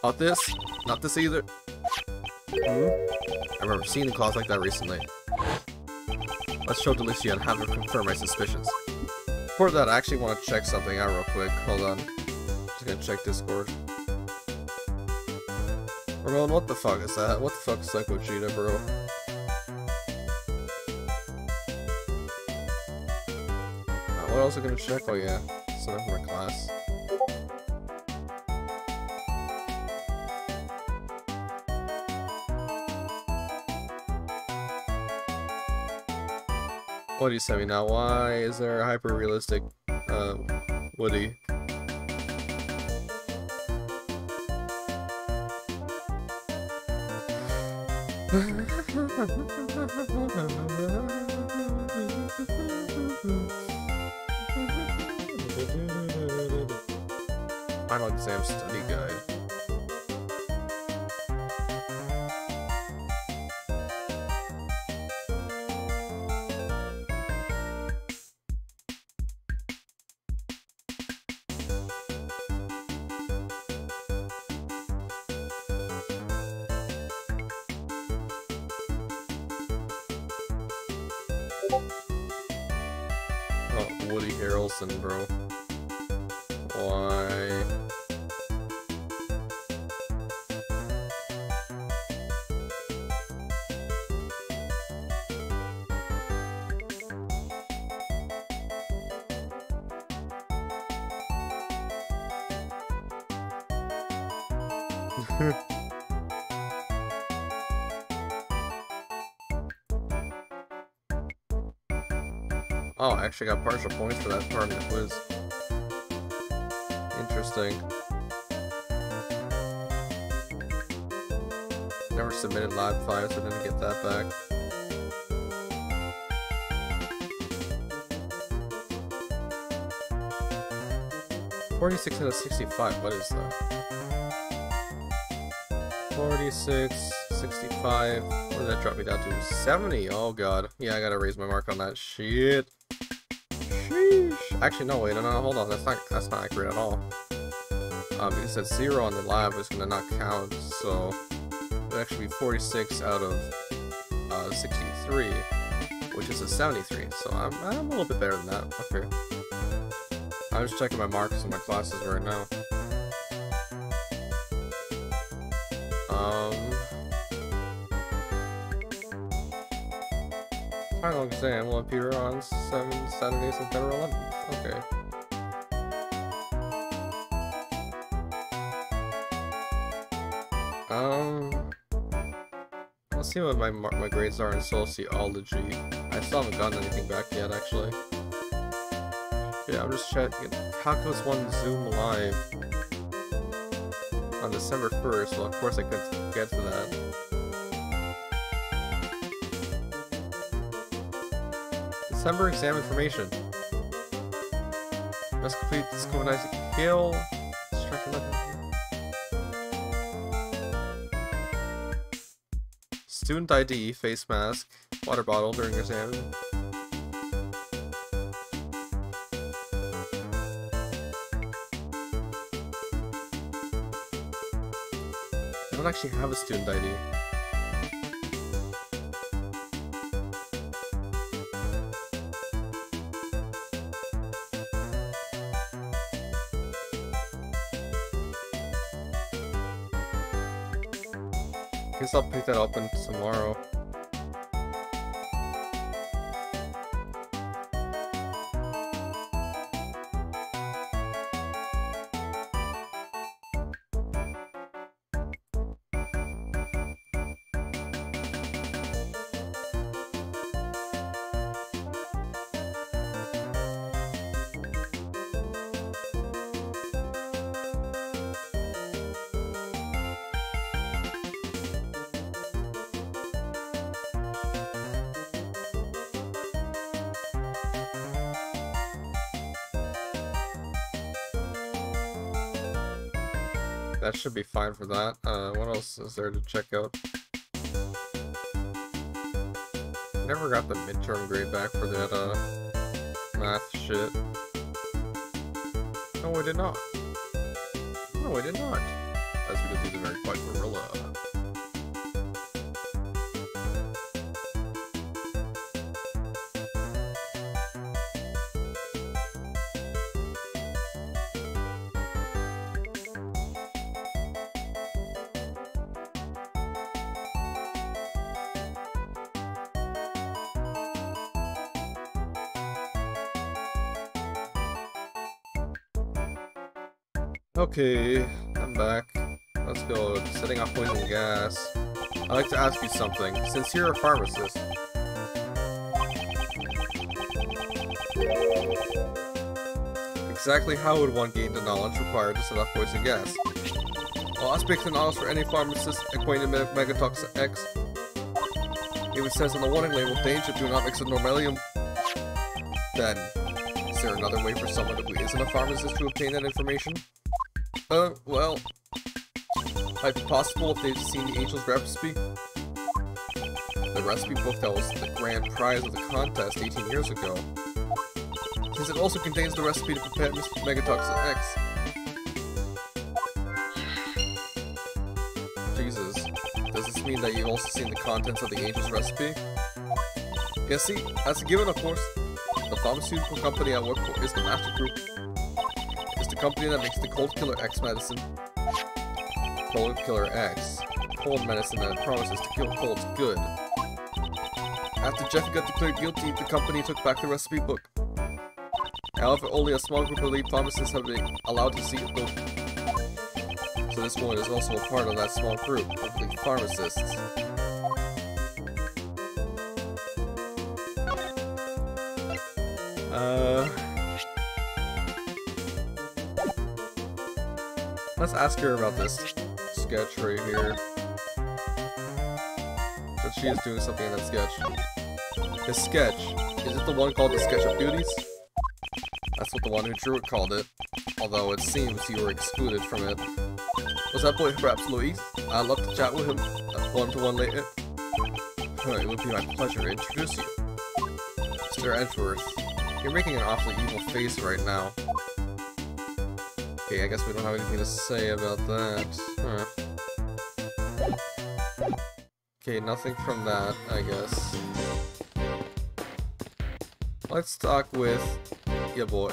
Speaker 1: Not this. Not this either. I remember seeing cloths like that recently. Let's show Delicia and have her confirm my suspicions. Before that, I actually want to check something out real quick. Hold on. Just gonna check Discord. Ramon, what the fuck is that? What the fuck is Psycho Cheetah, bro? What else am I gonna check? Oh yeah, sign up for my class. What do you say me now? Why is there a hyper-realistic, Woody? Final exam study guide. Oh, Woody Harrelson, bro. Why? Oh, I actually got partial points for that part of the quiz. Interesting. Never submitted lab files, so didn't get that back. $46 out of 65, what is that? 46, 65, what did that drop me down to? 70, oh god. Yeah, I gotta raise my mark on that shit. Sheesh. Actually, no, wait, no, hold on, that's not accurate at all. Because that 0 on the lab is gonna not count, so it'll actually be 46 out of 63, which is a 73, so I'm a little bit better than that. Okay. I'm just checking my marks in my classes right now. Final exam will appear on 7 Saturdays, September 11th. Okay. Let's see what my grades are in sociology. I still haven't gotten anything back yet, actually. Yeah, I'm just checking. Calculus 1 Zoom Live on December 1st. Well, of course I couldn't get to that. December exam information. Must complete this COVID-19 kill. Student ID, face mask, water bottle during exam. I don't actually have a student ID. Guess I'll pick that up tomorrow. That should be fine for that. What else is there to check out? Never got the midterm grade back for that, math shit. No, I did not. No, I did not. That's because he's a very quiet gorilla. Okay, I'm back. Let's go. Setting off poison gas. I'd like to ask you something. Since you're a pharmacist, exactly how would one gain the knowledge required to set off poison gas? Well, I speak to knowledge for any pharmacist acquainted with Megatox X. If it says on the warning label, danger, do not mix with normalium, then is there another way for someone who isn't a pharmacist to obtain that information? Well, might be possible if they've seen the Angel's recipe. The recipe book that was the grand prize of the contest 18 years ago. Since it also contains the recipe to prepare Megatox X. Jesus, does this mean that you've also seen the contents of the Angel's recipe? Yeah, see, that's a given, of course. The pharmaceutical company I work for is the Master Group. The company that makes the Cold Killer X medicine. Cold Killer X. Cold medicine that promises to kill colds good. After Jeffy got declared guilty, the company took back the recipe book. However, only a small group of elite pharmacists have been allowed to see it though. So this woman is also a part of that small group of elite pharmacists. Let's ask her about this sketch right here. she is doing something in that sketch. This sketch, is it the one called the Sketch of Beauties? That's what the one who drew it called it, although it seems you were excluded from it. Was that boy perhaps Louis? I'd love to chat with him, one-to-one later. It would be my pleasure to introduce you. Mr. Edgeworth, you're making an awfully evil face right now. Okay, I guess we don't have anything to say about that. Huh. Okay, nothing from that, I guess. Let's talk with your boy,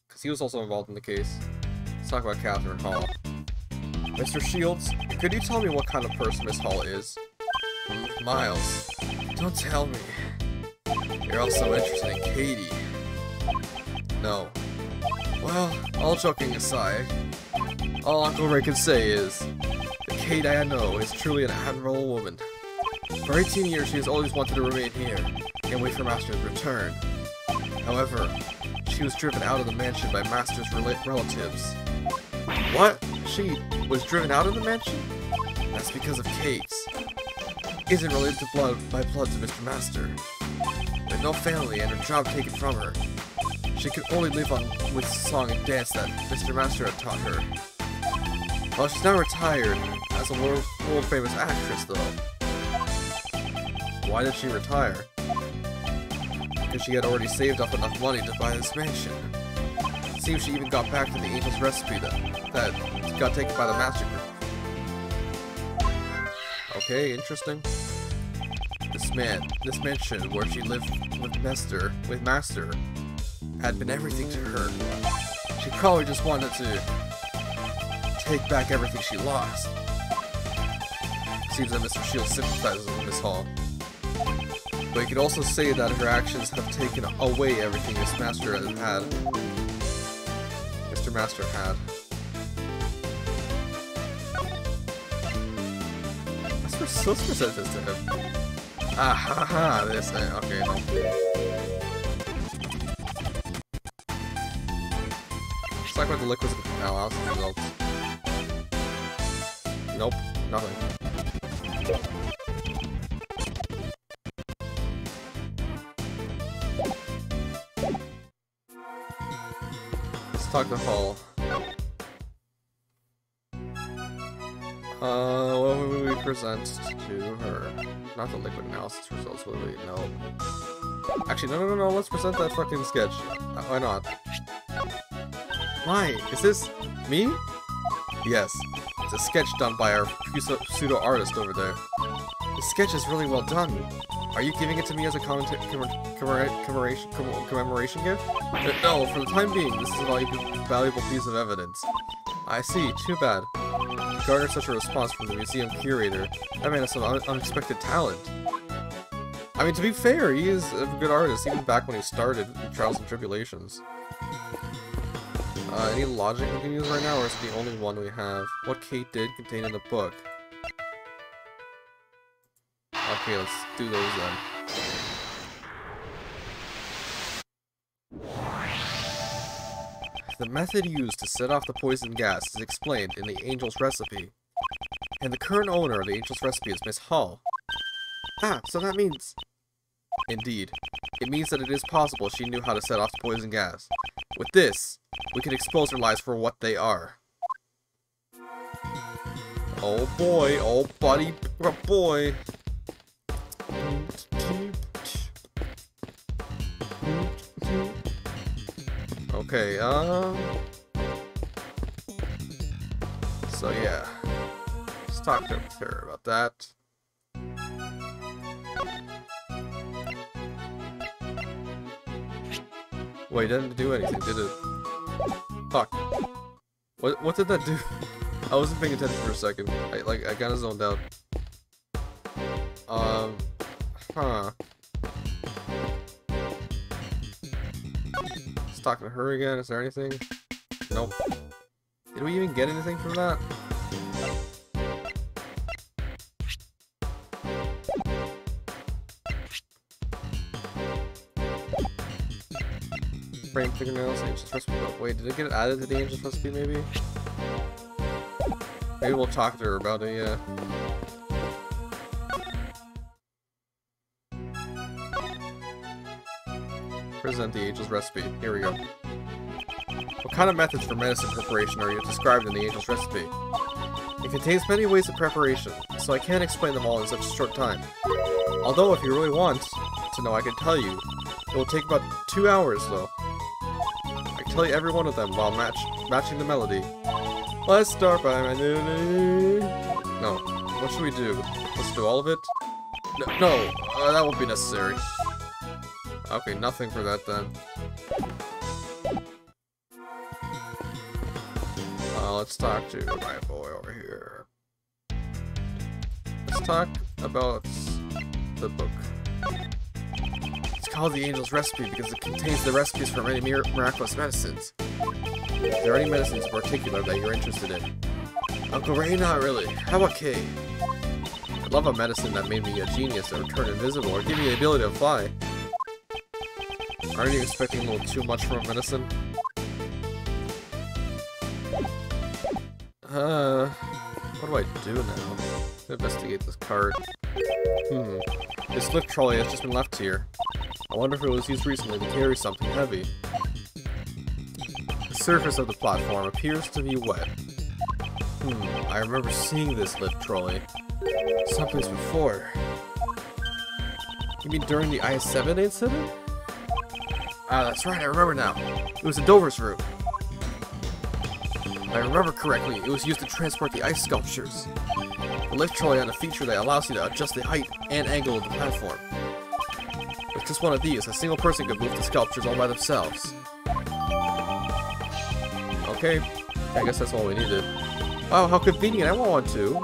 Speaker 1: because he was also involved in the case. Let's talk about Catherine Hall. Mr. Shields, could you tell me what kind of person Miss Hall is? Miles, don't tell me. You're also interested in Katie. No. Well, all joking aside, all Uncle Ray can say is, the Kate I know is truly an admirable woman. For 18 years she has always wanted to remain here, and wait for Master's return. However, she was driven out of the mansion by Master's relatives. What? She was driven out of the mansion? That's because of Kate's. Isn't related to by blood to Mr. Master. With no family and her job taken from her, she could only live on with song and dance that Mr. Master had taught her. Well, she's now retired as a world-famous actress, though. Why did she retire? Because she had already saved up enough money to buy this mansion. It seems she even got back to the Angel's recipe that got taken by the Master Group. Okay, interesting. This mansion where she lived with Master, had been everything to her. She probably just wanted to take back everything she lost. Seems that Mr. Shields sympathizes with Miss Hall. But you could also say that her actions have taken away everything Mr. Master had. Let's present this to him. Ah ha ha, this thing. Okay, no. Let's talk about the liquids analysis results. Nope, nothing. Let's talk to Hall. What would we present to her? Not the liquid analysis results, would we? No. Actually, no, let's present that fucking sketch. Why not? Why? Is this me? Yes. It's a sketch done by our pseudo-artist over there. The sketch is really well done. Are you giving it to me as a commemoration gift? No, for the time being, this is a valuable piece of evidence. I see, too bad. Garner such a response from the museum curator. That man has some unexpected talent. I mean, to be fair, he is a good artist, even back when he started in Trials and Tribulations. Any logic we can use right now, or is it the only one we have? What Kate did contained in the book. Okay, let's do those then. The method used to set off the poison gas is explained in the Angel's recipe. And the current owner of the Angel's recipe is Miss Hall. Ah, so that means... Indeed. It means that it is possible she knew how to set off the poison gas. With this, we can expose her lies for what they are. Oh boy, oh buddy, oh boy. Okay, so yeah, let's talk to her about that. Wait, it didn't do anything, did it? Fuck. What did that do? I wasn't paying attention for a second. I kinda zoned out. Huh. Talking to her again, is there anything? Nope. Did we even get anything from that? Frame fingernails, Angel's recipe. Oh, wait, did it get added to the Angel's recipe maybe? Maybe we'll talk to her about it, yeah. present the Angel's recipe. Here we go. What kind of methods for medicine preparation are described in the Angel's recipe? It contains many ways of preparation, so I can't explain them all in such a short time. Although, if you really want to know, I can tell you. It will take about 2 hours, though. I can tell you every one of them while matching the melody. Let's start by my... No. What should we do? Let's do all of it? No, that won't be necessary. Okay, nothing for that then. Let's talk to my boy over here. Let's talk about the book. It's called the Angel's Recipe because it contains the recipes for many miraculous medicines. If there are any medicines in particular that you're interested in? Uncle Ray, not really. How about Kay? I'd love a medicine that made me a genius or turn invisible or give me the ability to fly. Aren't you expecting a little too much from a medicine? What do I do now? Investigate this card. This lift trolley has just been left here. I wonder if it was used recently to carry something heavy. The surface of the platform appears to be wet. I remember seeing this lift trolley someplace before. You mean during the I-7 incident? Ah, that's right, I remember now. It was in Dover's room. If I remember correctly, it was used to transport the ice sculptures. The lift trolley had a feature that allows you to adjust the height and angle of the platform. With just one of these, a single person could move the sculptures all by themselves. Okay, I guess that's all we needed. Wow, how convenient, I want one too.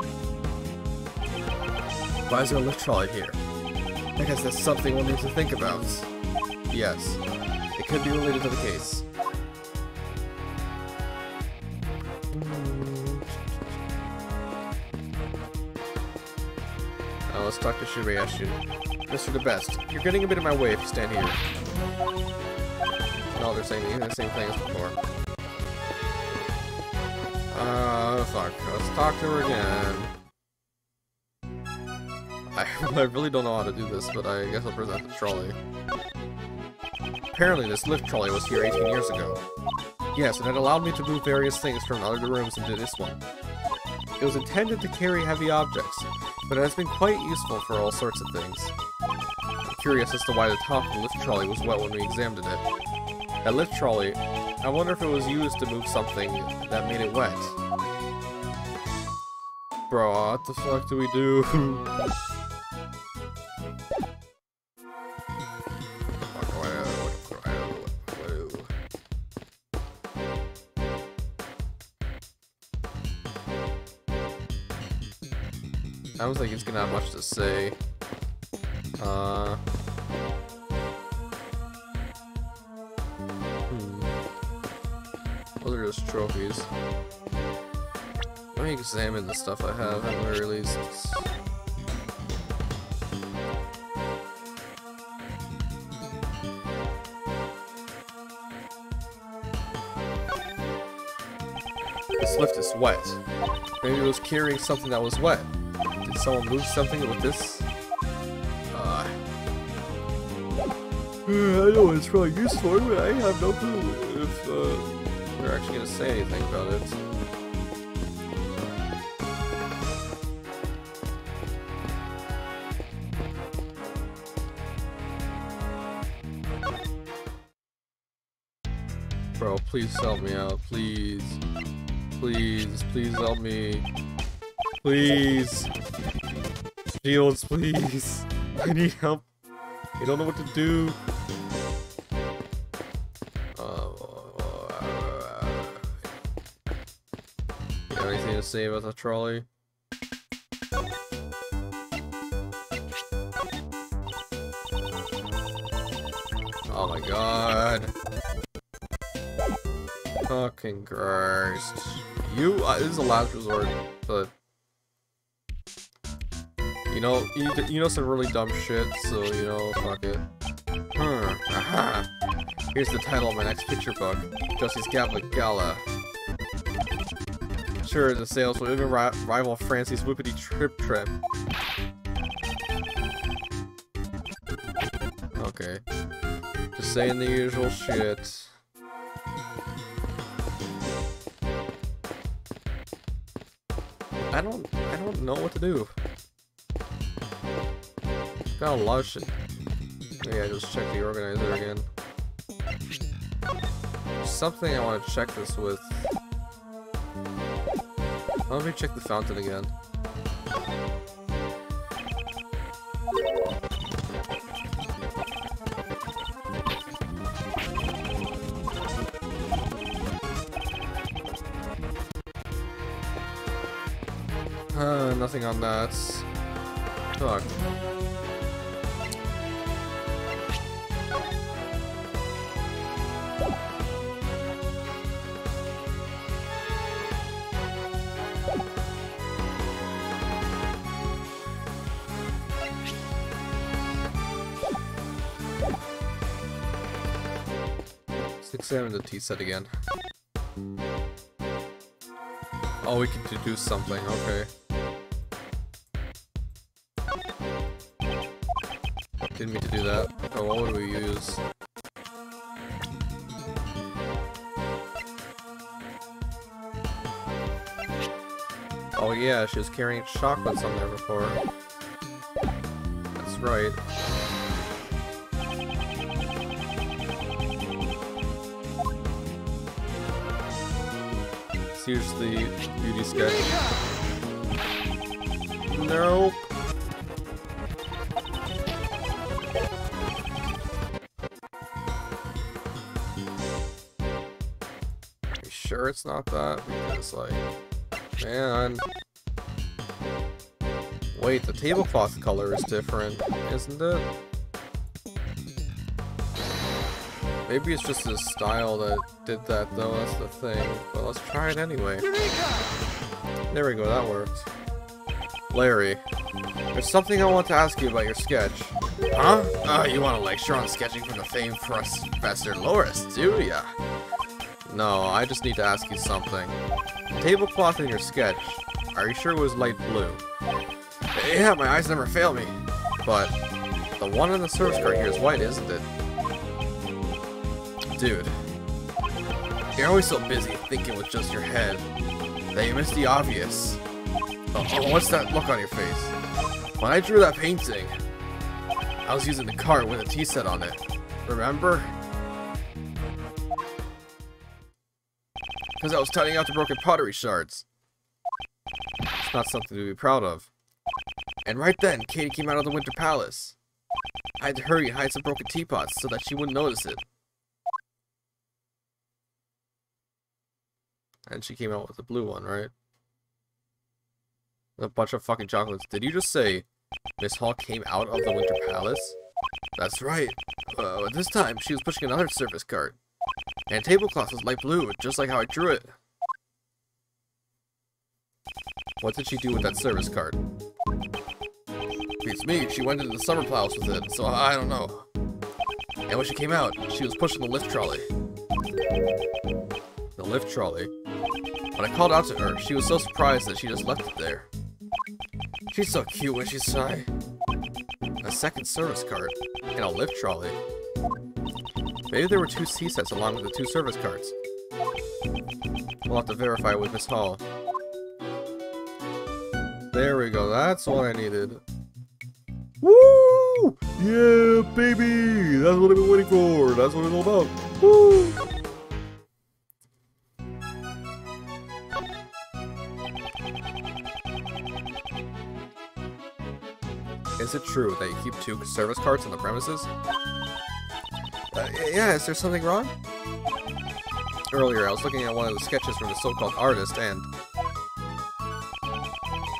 Speaker 1: Why is there a lift trolley here? I guess that's something we'll need to think about. Yes, it could be related to the case. Now let's talk to Shibayashin. Mr. the Best, you're getting a bit in my way if you stand here. No, they're saying the same thing as before. Fuck. Let's talk to her again. I really don't know how to do this, but I guess I'll present the trolley. Apparently, this lift trolley was here 18 years ago. Yes, and it allowed me to move various things from other rooms into this one. It was intended to carry heavy objects, but it has been quite useful for all sorts of things. I'm curious as to why the top of the lift trolley was wet when we examined it. That lift trolley, I wonder if it was used to move something that made it wet. Bro, what the fuck do we do? I don't think he's gonna have much to say. Those are just trophies. Let me examine the stuff I have at the very least. This lift is wet. Maybe it was carrying something that was wet. Did someone move something with this? I know it's probably useful, but I have no clue if they're actually gonna say anything about it. Bro, please help me out, please. Please, please help me. Please. Shields, please. I need help. I don't know what to do. You have anything to say about the trolley? Oh my god. Fucking Christ. This is a last resort, but you know some really dumb shit, so you know, fuck it. Aha. Here's the title of my next picture book, Josie's Gala. Sure, the sales will even rival Francie's Whoopity Trip Trip. Okay. Just saying the usual shit. I don't know what to do. Got a lot of shit. Maybe I just check the organizer again. There's something I want to check this with. Let me check the fountain again. Nothing on that. Fuck. Let's examine the tea set again. Oh, we can do something, okay. Didn't mean to do that. Oh, what would we use? Oh yeah, she was carrying chocolates on there before. That's right. Here's the beauty sketch. Nope. Are you sure it's not that? Because, like, man. Wait, the tablecloth color is different, isn't it? Maybe it's just his style that did that, though, that's the thing. But let's try it anyway. There we go, that worked. Larry, there's something I want to ask you about your sketch. Huh? Oh, you want to lecture on sketching from the famed Professor Loris, do ya? No, I just need to ask you something. The tablecloth in your sketch, are you sure it was light blue? Yeah, my eyes never fail me. But the one on the service cart here is white, isn't it? Dude, you're always so busy thinking with just your head that you miss the obvious. Oh, what's that look on your face? When I drew that painting, I was using the cart with a tea set on it. Remember? Because I was tidying out the broken pottery shards. It's not something to be proud of. And right then, Katie came out of the Winter Palace. I had to hurry and hide some broken teapots so that she wouldn't notice it. And she came out with the blue one, right? A bunch of fucking chocolates. Did you just say Miss Hall came out of the Winter Palace? That's right. This time, she was pushing another service cart. And tablecloth was light blue, just like how I drew it. What did she do with that service cart? Beats me, she went into the summer plows with it, so I don't know. And when she came out, she was pushing the lift trolley. The lift trolley? When I called out to her, she was so surprised that she just left it there. She's so cute when she's shy. A second service cart and a lift trolley. Maybe there were two tea sets along with the two service carts. We'll have to verify with Miss Hall. There we go, that's what I needed. Woo! Yeah, baby! That's what I've been waiting for! That's what it's all about! Woo! Is it true that you keep two service carts on the premises? Yeah, is there something wrong? Earlier, I was looking at one of the sketches from the so-called artist, and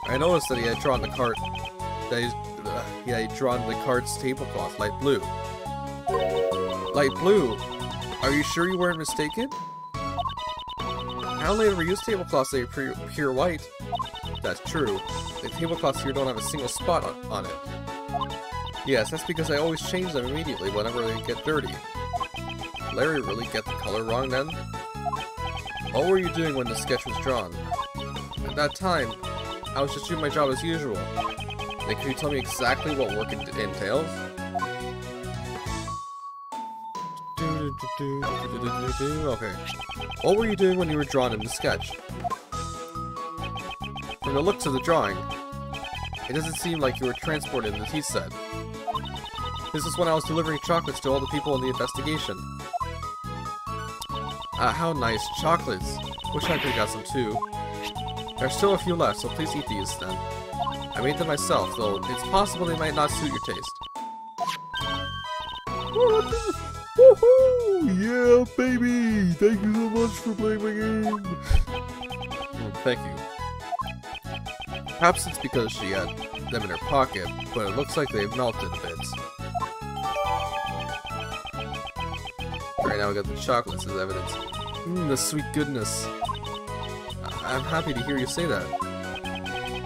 Speaker 1: I noticed that he had drawn the cart. He had drawn the cart's tablecloth light blue. Light blue? Are you sure you weren't mistaken? I only ever use tablecloths that are pure white. That's true. The tablecloths here don't have a single spot on it. Yes, that's because I always change them immediately whenever they get dirty. Did Larry really get the color wrong then? What were you doing when the sketch was drawn? At that time, I was just doing my job as usual. Then can you tell me exactly what work it entails? Okay. What were you doing when you were drawn in the sketch? From the looks of the drawing, it doesn't seem like you were transported in the tea set. This is when I was delivering chocolates to all the people in the investigation. How nice. Chocolates. Wish I could've got some too. There's still a few left, so please eat these then. I made them myself, though it's possible they might not suit your taste. Woohoo! Yeah, baby! Thank you so much for playing my game! Thank you. Perhaps it's because she had them in her pocket, but it looks like they've melted a bit. Right now we got the chocolates as evidence. The sweet goodness. I'm happy to hear you say that.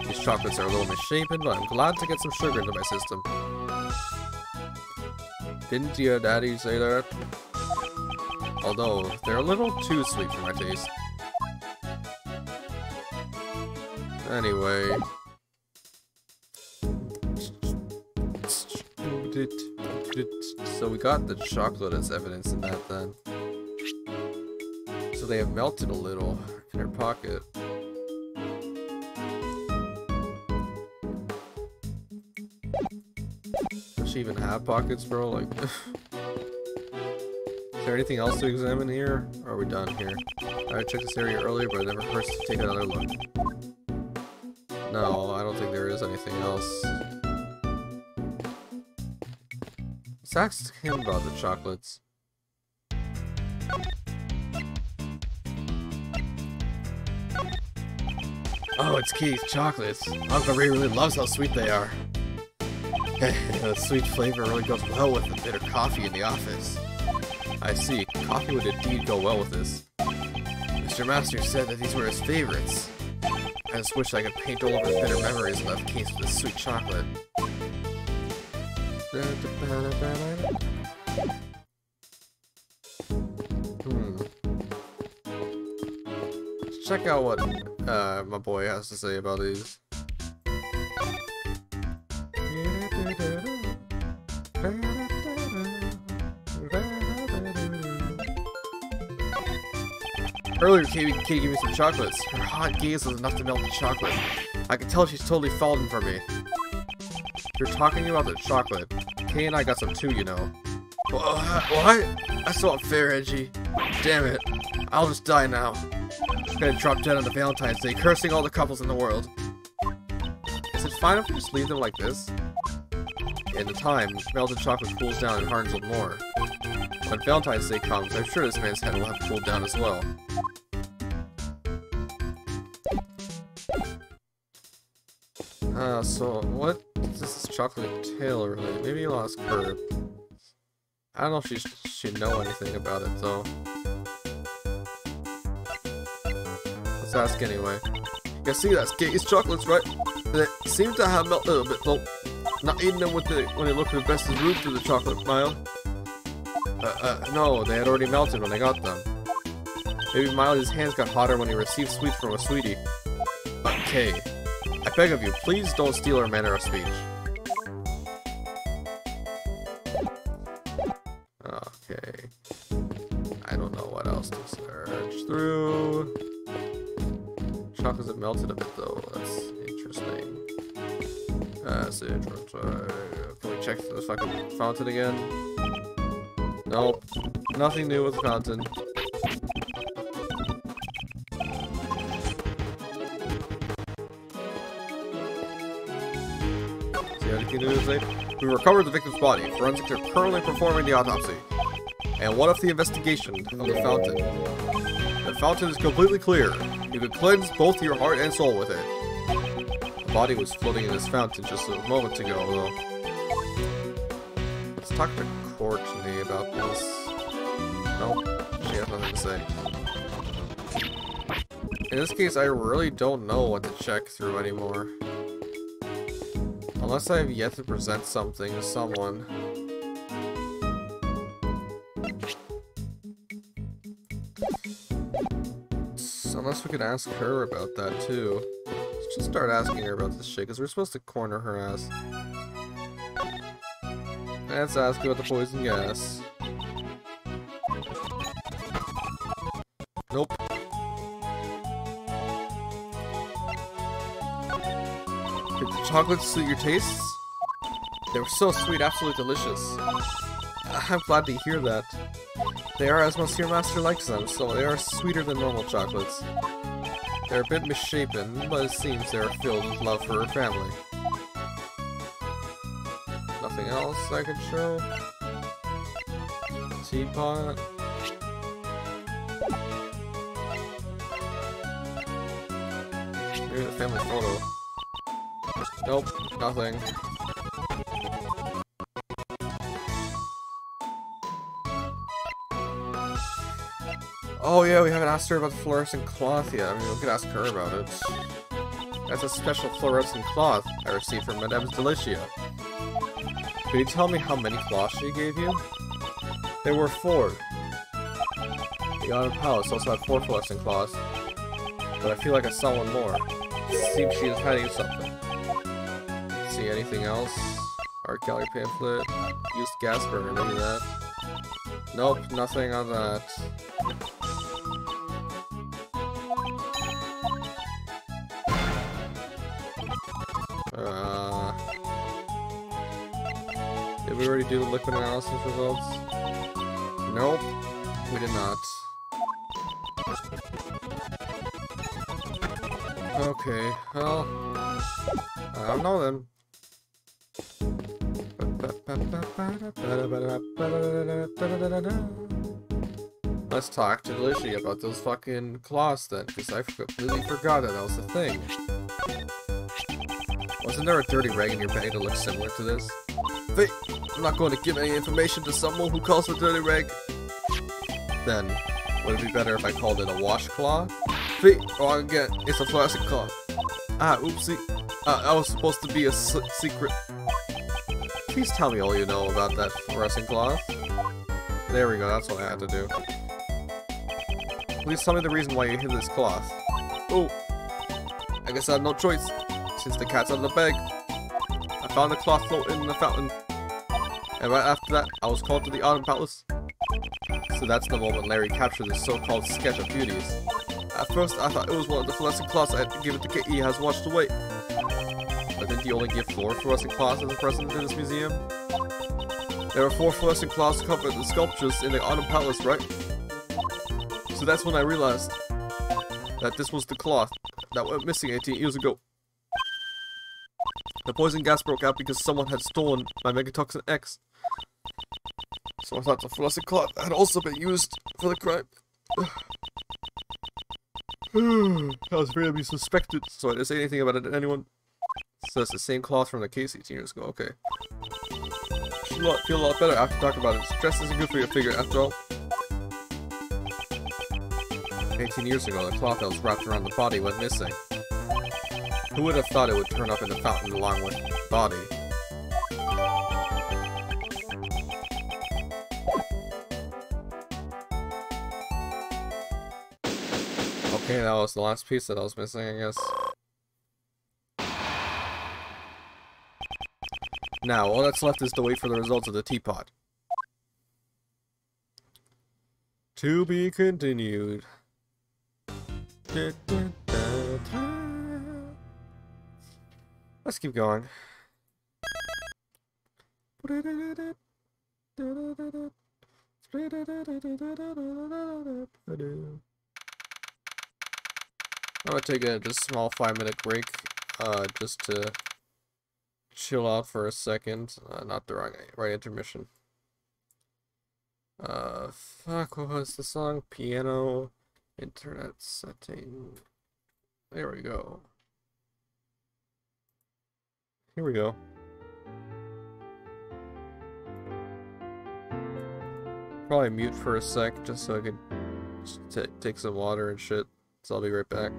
Speaker 1: These chocolates are a little misshapen, but I'm glad to get some sugar into my system. Didn't your daddy say that? Although, they're a little too sweet for my taste. Anyway... So we got the chocolate as evidence in that then. So they have melted a little in her pocket. Does she even have pockets, bro? Like, is there anything else to examine here? Or are we done here? I checked this area earlier, but it never hurts to take another look. No, I don't think there is anything else. Let's ask him about the chocolates. Oh, it's Keith, chocolates. Uncle Ray really loves how sweet they are. The sweet flavor really goes well with the bitter coffee in the office. I see. Coffee would indeed go well with this. Mr. Masters said that these were his favorites. I just wish I could paint all over his bitter memories and left Keith with this sweet chocolate. Let's check out what my boy has to say about these. Earlier, Katie gave me some chocolates. Her hot gaze was enough to melt the chocolate. I could tell she's totally fallen for me. You're talking about the chocolate. Kay and I got some too, you know. What? That's so unfair, Edgy. Damn it. I'll just die now. I'm gonna drop dead on the Valentine's Day, cursing all the couples in the world. Is it fine if we just leave them like this? In the time, melted chocolate cools down and hardens a little more. When Valentine's Day comes, I'm sure this man's head will have cooled down as well. So what does this chocolate tail relate? Maybe you'll ask her. I don't know if she'd know anything about it though. Let's ask anyway. You see, that's Katie's chocolates, right? They seem to have melted a little bit though. Not eating them when they look the best as root to the chocolate mile. No, they had already melted when I got them. Maybe Miley's hands got hotter when he received sweets from a sweetie. Okay. I beg of you, please don't steal her manner of speech. Okay. I don't know what else to search through. Chocolates have melted a bit though, that's interesting. That's interesting. Can we check the fucking fountain again? Nope. Nothing new with the fountain. See anything new to say? We recovered the victim's body. Forensics are currently performing the autopsy. And what of the investigation of the fountain? The fountain is completely clear. You can cleanse both your heart and soul with it. The body was floating in this fountain just a moment ago, though. Let's talk to Courtney about this. Nope, she has nothing to say. In this case, I really don't know what to check through anymore. Unless I have yet to present something to someone. So unless we could ask her about that too. Let's just start asking her about this shit, because we're supposed to corner her ass. Let's ask about the poison gas. chocolates suit your tastes? They were so sweet, absolutely delicious. I'm glad to hear that. They are as Monsieur Master likes them, so they are sweeter than normal chocolates. They're a bit misshapen, but it seems they are filled with love for her family. Nothing else I can show? Teapot. Maybe the family photo. Nope, nothing. Oh yeah, we haven't asked her about the fluorescent cloth yet. I mean, we could ask her about it. That's a special fluorescent cloth I received from Madame's Delicia. Could you tell me how many cloths she gave you? There were 4. The Autumn Palace also had 4 fluorescent cloths, but I feel like I saw one more. It seems she is hiding something. See anything else? Art gallery pamphlet? Used gas burner, maybe that. Nope, nothing on that. Did we already do the liquid analysis results? Nope, we did not. Okay, well, I don't know then. Let's talk to Delicia about those fucking claws then, because I completely forgot that was a thing. Wasn't there a dirty rag in your bag that looks similar to this? Wait, I'm not going to give any information to someone who calls it a dirty rag. Then, would it be better if I called it a washcloth? Wait, wrong again, it's a plastic cloth. Ah, oopsie. I was supposed to be a secret. Please tell me all you know about that fluorescent cloth. There we go, that's what I had to do. Please tell me the reason why you hid this cloth. Oh, I guess I had no choice, since the cat's out of the bag. I found the cloth floating in the fountain. And right after that, I was called to the Autumn Palace. So that's the moment Larry captured this so-called sketch of beauties. At first, I thought it was one of the fluorescent cloths I had to give it to Kate has washed away. But didn't he only give 4 fluorescent cloths as a present to this museum? There are 4 fluorescent cloths covered in the sculptures in the Autumn Palace, right? So that's when I realized that this was the cloth that went missing 18 years ago. The poison gas broke out because someone had stolen my Megatoxin X. So I thought the fluorescent cloth had also been used for the crime. I was afraid I'd be suspected, so I didn't say anything about it to anyone. So it's the same cloth from the case 18 years ago, okay. Should feel a lot better after talking about it. Stress isn't good for your figure, after all. 18 years ago, the cloth that was wrapped around the body went missing. Who would have thought it would turn up in the fountain along with the body? Okay, that was the last piece that I was missing, I guess. Now, all that's left is to wait for the results of the teapot. To be continued. Let's keep going. I'm gonna take a just small 5-minute break, just to chill out for a second. Not the right intermission. Fuck, what was the song? Piano, internet setting. There we go. Here we go. Probably mute for a sec, just so I could take some water and shit. So I'll be right back.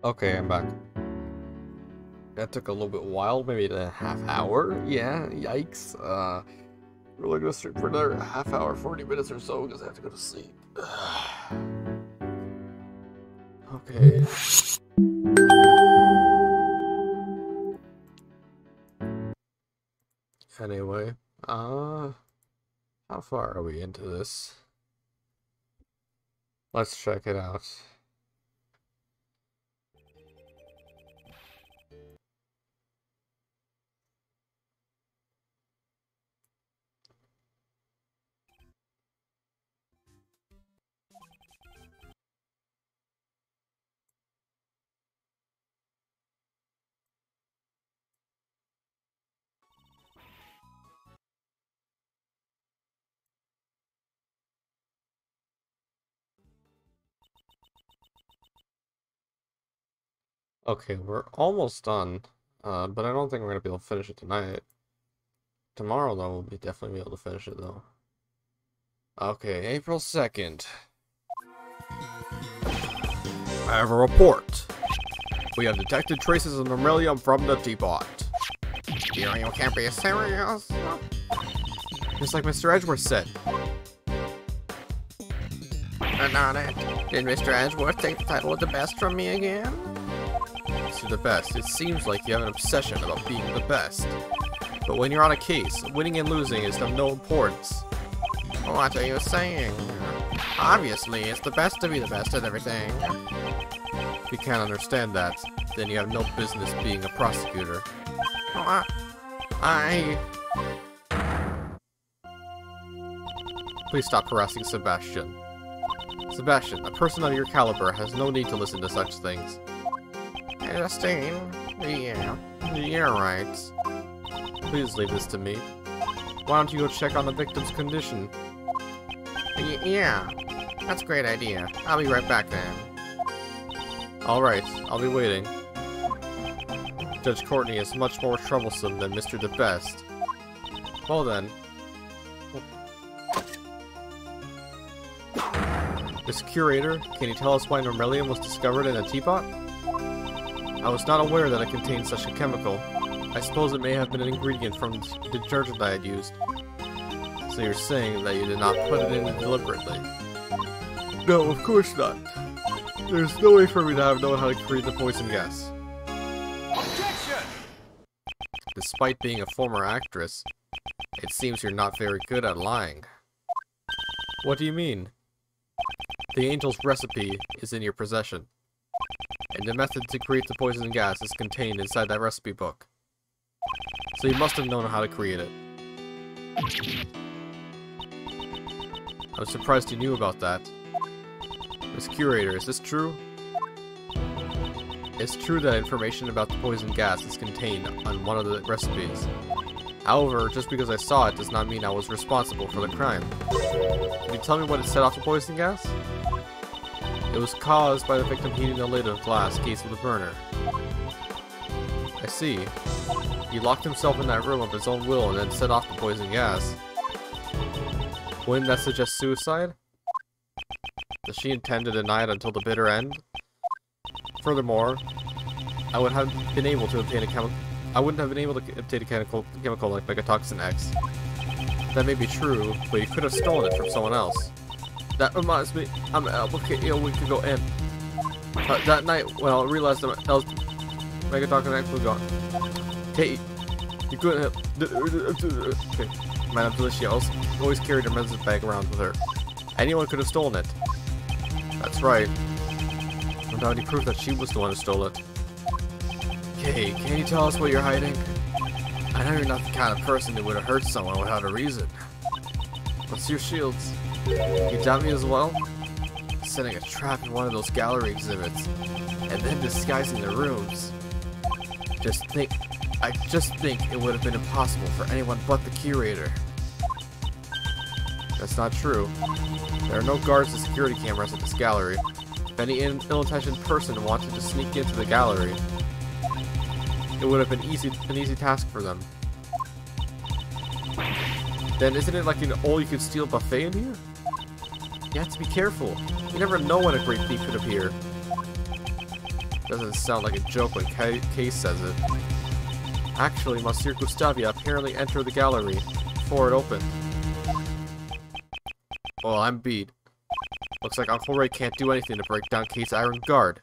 Speaker 1: Okay, I'm back. That took a little bit while, maybe a half hour. Yeah, yikes. We're only gonna stream for another half hour, 40 minutes or so, because I have to go to sleep. Okay. Anyway, how far are we into this? Let's check it out. Okay, we're almost done, but I don't think we're gonna be able to finish it tonight. Tomorrow, though, we'll definitely be able to finish it, though. Okay, April 2nd. I have a report. We have detected traces of beryllium from the teapot. You can't be serious. Just like Mr. Edgeworth said. Not it. Did Mr. Edgeworth take the title of the best from me again? Mr. the Best, it seems like you have an obsession about being the best. But when you're on a case, winning and losing is of no importance. What are you saying? Obviously, it's the best to be the best at everything. If you can't understand that, then you have no business being a prosecutor. Please stop harassing Sebastian. Sebastian, a person of your caliber has no need to listen to such things. Justine? Yeah, you're right. Please leave this to me. Why don't you go check on the victim's condition? Yeah, that's a great idea. I'll be right back then. Alright, I'll be waiting. Judge Courtney is much more troublesome than Mr. the Best. Well then. Miss Curator, can you tell us why beryllium was discovered in a teapot? I was not aware that it contained such a chemical. I suppose it may have been an ingredient from the detergent I had used. So you're saying that you did not put it in deliberately? No, of course not. There's no way for me to have known how to create the poison gas. Objection! Despite being a former actress, it seems you're not very good at lying. What do you mean? The angel's recipe is in your possession, and the method to create the poison gas is contained inside that recipe book. So you must have known how to create it. I'm surprised you knew about that. Miss Curator, is this true? It's true that information about the poison gas is contained on one of the recipes. However, just because I saw it does not mean I was responsible for the crime. Can you tell me what it set off the poison gas? It was caused by the victim heating the lid of a glass case with a burner. I see. He locked himself in that room of his own will and then set off the poison gas. Wouldn't that suggest suicide? Does she intend to deny it until the bitter end? Furthermore, I would have been able to obtain a chemical. I wouldn't have been able to obtain a chemical like Megatoxin X. That may be true, but you could have stolen it from someone else. That reminds me, okay, we could go in. That night, when I realized that Megatoxin X was gone. Kate, you couldn't have. Okay, Madame Delicia always carried her medicine bag around with her. Anyone could have stolen it. That's right. Without any proof that she was the one who stole it. Kate, can you tell us what you're hiding? I know you're not the kind of person who would have hurt someone without a reason. What's your shields? You doubt me as well? Setting a trap in one of those gallery exhibits, and then disguising the rooms. I just think it would have been impossible for anyone but the curator. That's not true. There are no guards or security cameras at this gallery. If any ill-intentioned person wanted to sneak into the gallery, it would have been an easy task for them. Then isn't it like an all-you-could-steal buffet in here? You have to be careful. You never know when a great thief could appear. Doesn't sound like a joke when Case says it. Actually, Monsieur Gustavia apparently entered the gallery before it opened. Well, I'm beat. Looks like Uncle Ray can't do anything to break down Kate's iron guard.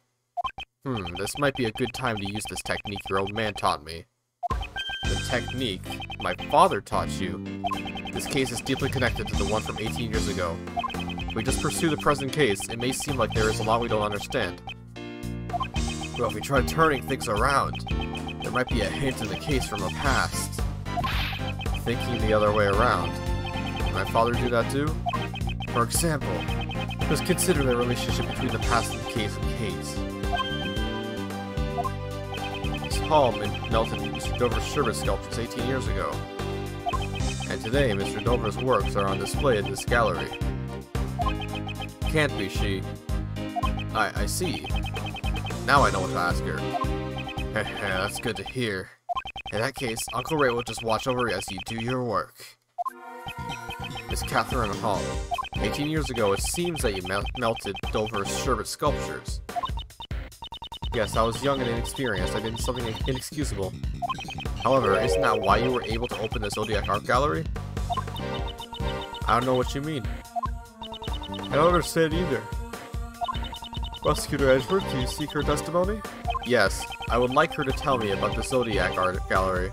Speaker 1: This might be a good time to use this technique your old man taught me. The technique my father taught you. This case is deeply connected to the one from 18 years ago. If we just pursue the present case, it may seem like there is a lot we don't understand. Well, if we try turning things around, there might be a hint in the case from the past. Thinking the other way around. Did my father do that too? For example, just consider the relationship between the past and the case and Kate. This hall melted Mr. Dover's sherbet sculptures 18 years ago. And today, Mr. Dover's works are on display in this gallery. Can't be she. I see. Now I know what to ask her. That's good to hear. In that case, Uncle Ray will just watch over you as you do your work. Miss Catherine Hall. 18 years ago, it seems that you melted Dover's sherbet sculptures. Yes, I was young and inexperienced. I did something inexcusable. However, isn't that why you were able to open the Zodiac Art Gallery? I don't know what you mean. I don't understand either. Prosecutor Edgeworth, do you seek her testimony? Yes, I would like her to tell me about the Zodiac Art Gallery.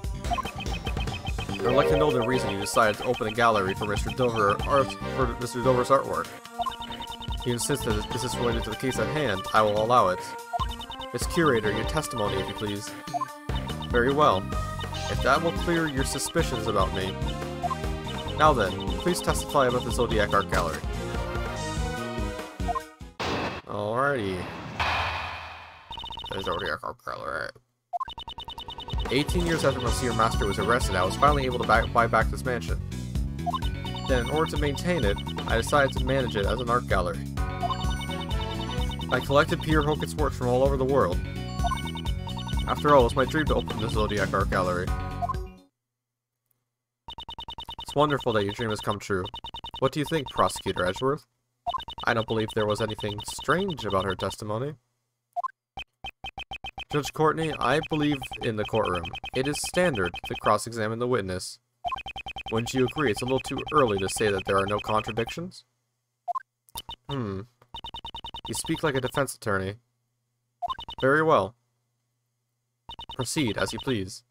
Speaker 1: I would like to know the reason you decided to open a gallery for Mr. Dover's artwork. If you insist that this is related to the case at hand, I will allow it. Miss Curator, your testimony, if you please. Very well. If that will clear your suspicions about me. Now then, please testify about the Zodiac Art Gallery. Alrighty. The Zodiac Art Gallery. 18 years after Monsieur Master was arrested, I was finally able to buy back this mansion. Then, in order to maintain it, I decided to manage it as an art gallery. I collected Peter Hokett's works from all over the world. After all, it was my dream to open the Zodiac Art Gallery. It's wonderful that your dream has come true. What do you think, Prosecutor Edgeworth? I don't believe there was anything strange about her testimony. Judge Courtney, I believe in the courtroom. It is standard to cross-examine the witness. Wouldn't you agree it's a little too early to say that there are no contradictions? You speak like a defense attorney. Very well. Proceed, as you please.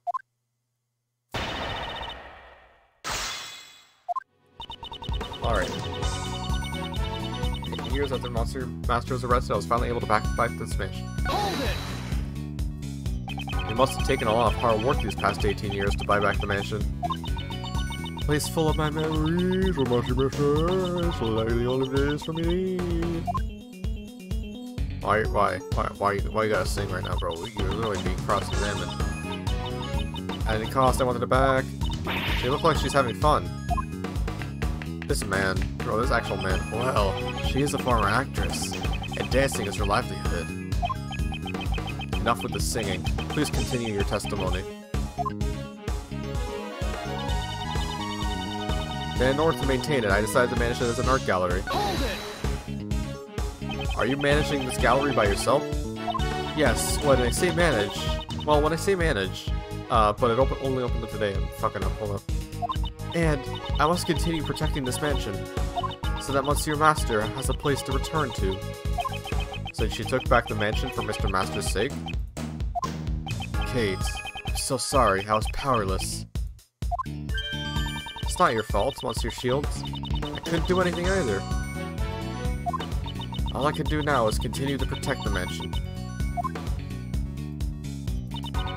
Speaker 1: Alright. 18 years after Master was arrested, I was finally able to back this mansion.
Speaker 2: Hold it!
Speaker 1: It must have taken a lot of hard work these past 18 years to buy back the mansion. Place full of my memories, romantic missions, like the only days for me. Why you gotta sing right now, bro? You're literally being cross-examined. At any cost, I wanted it back. She looked like she's having fun. This actual man, well, she is a former actress, and dancing is her livelihood. Enough with the singing. Please continue your testimony. Then in order to maintain it, I decided to manage it as an art gallery.
Speaker 2: Hold it!
Speaker 1: Are you managing this gallery by yourself? Yes, when I say manage... Well, when I say manage... but it only opened up today. I'm fucking up, hold up. And I must continue protecting this mansion, so that Monsieur Master has a place to return to. So she took back the mansion for Mr. Master's sake? Kate, I'm so sorry, I was powerless. It's not your fault, Monsieur Shields. I couldn't do anything either. All I can do now is continue to protect the mansion.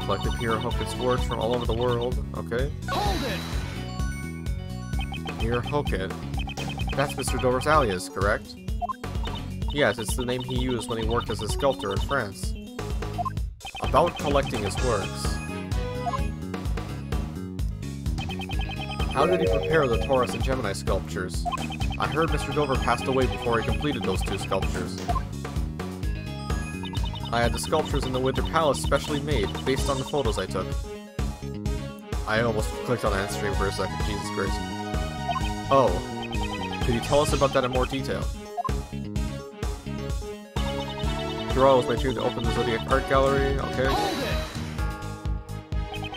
Speaker 1: Collected Peter Hokett's works from all over the world, okay?
Speaker 2: Hold it!
Speaker 1: Peter Hokett? That's Mr. Dover's alias, correct? Yes, it's the name he used when he worked as a sculptor in France. About collecting his works. How did he prepare the Taurus and Gemini sculptures? I heard Mr. Dover passed away before he completed those two sculptures. I had the sculptures in the Winter Palace specially made, based on the photos I took. I almost clicked on that stream for a second, Jesus Christ. Oh, could you tell us about that in more detail? After all, it was my dream to open the Zodiac Art Gallery, okay?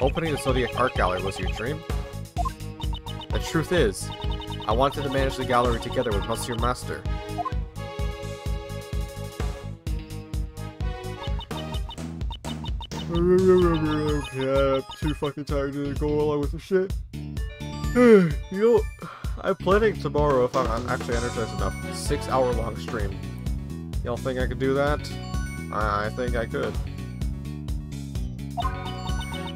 Speaker 1: Opening the Zodiac Art Gallery was your dream? The truth is, I wanted to manage the gallery together with Monsieur Master. Okay, I'm too fucking tired to go along with the shit. You know, I'm planning tomorrow, if I'm actually energized enough, 6-hour long stream. Y'all think I could do that? I think I could.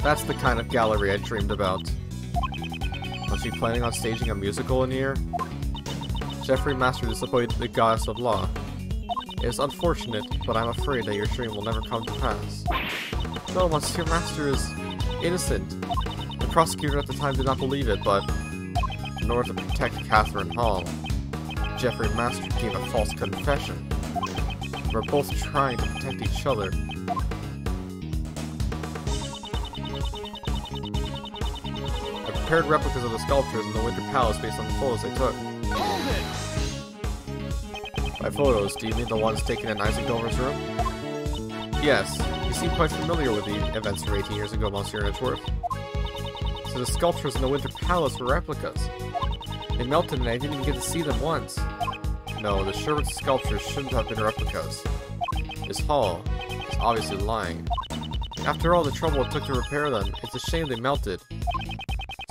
Speaker 1: That's the kind of gallery I dreamed about. Was she planning on staging a musical in here? Jeffrey Master disappointed the goddess of law. It is unfortunate, but I'm afraid that your dream will never come to pass. No, Monsieur Master is innocent. The prosecutor at the time did not believe it, but in order to protect Catherine Hall, Jeffrey Master gave a false confession. We're both trying to protect each other. I prepared replicas of the sculptures in the Winter Palace based on the photos they took. By photos, do you mean the ones taken in Isaac Dover's room? Yes, you seem quite familiar with the events from 18 years ago, Monsieur Edgeworth. So the sculptures in the Winter Palace were replicas. They melted and I didn't even get to see them once. No, the Sherwood sculptures shouldn't have been replicas. This Hall is obviously lying. After all the trouble it took to repair them, it's a shame they melted.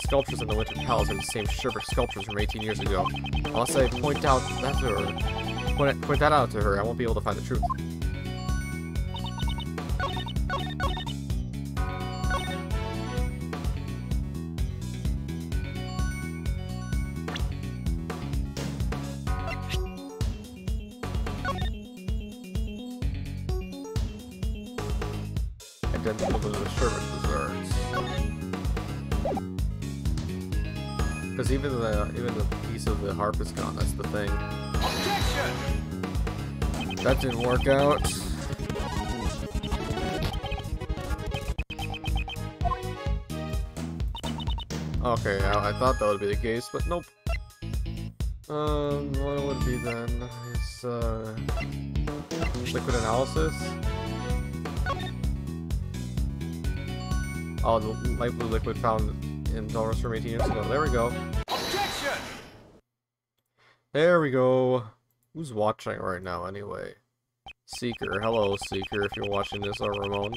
Speaker 1: Sculptures in the Winter Palace are the same Sherwood sculptures from 18 years ago. Unless I point that out to her, I won't be able to find the truth. Identical to the Sherwood desserts. Because even the piece of the harp is gone. That's the thing. Objection! That didn't work out. Okay, I thought that would be the case, but nope. What would it be then? It's liquid analysis. Oh, the light blue liquid found in dollars from 18 years ago. There we go. Objection! There we go. Who's watching right now, anyway? Seeker. Hello, Seeker, if you're watching this, or Ramon.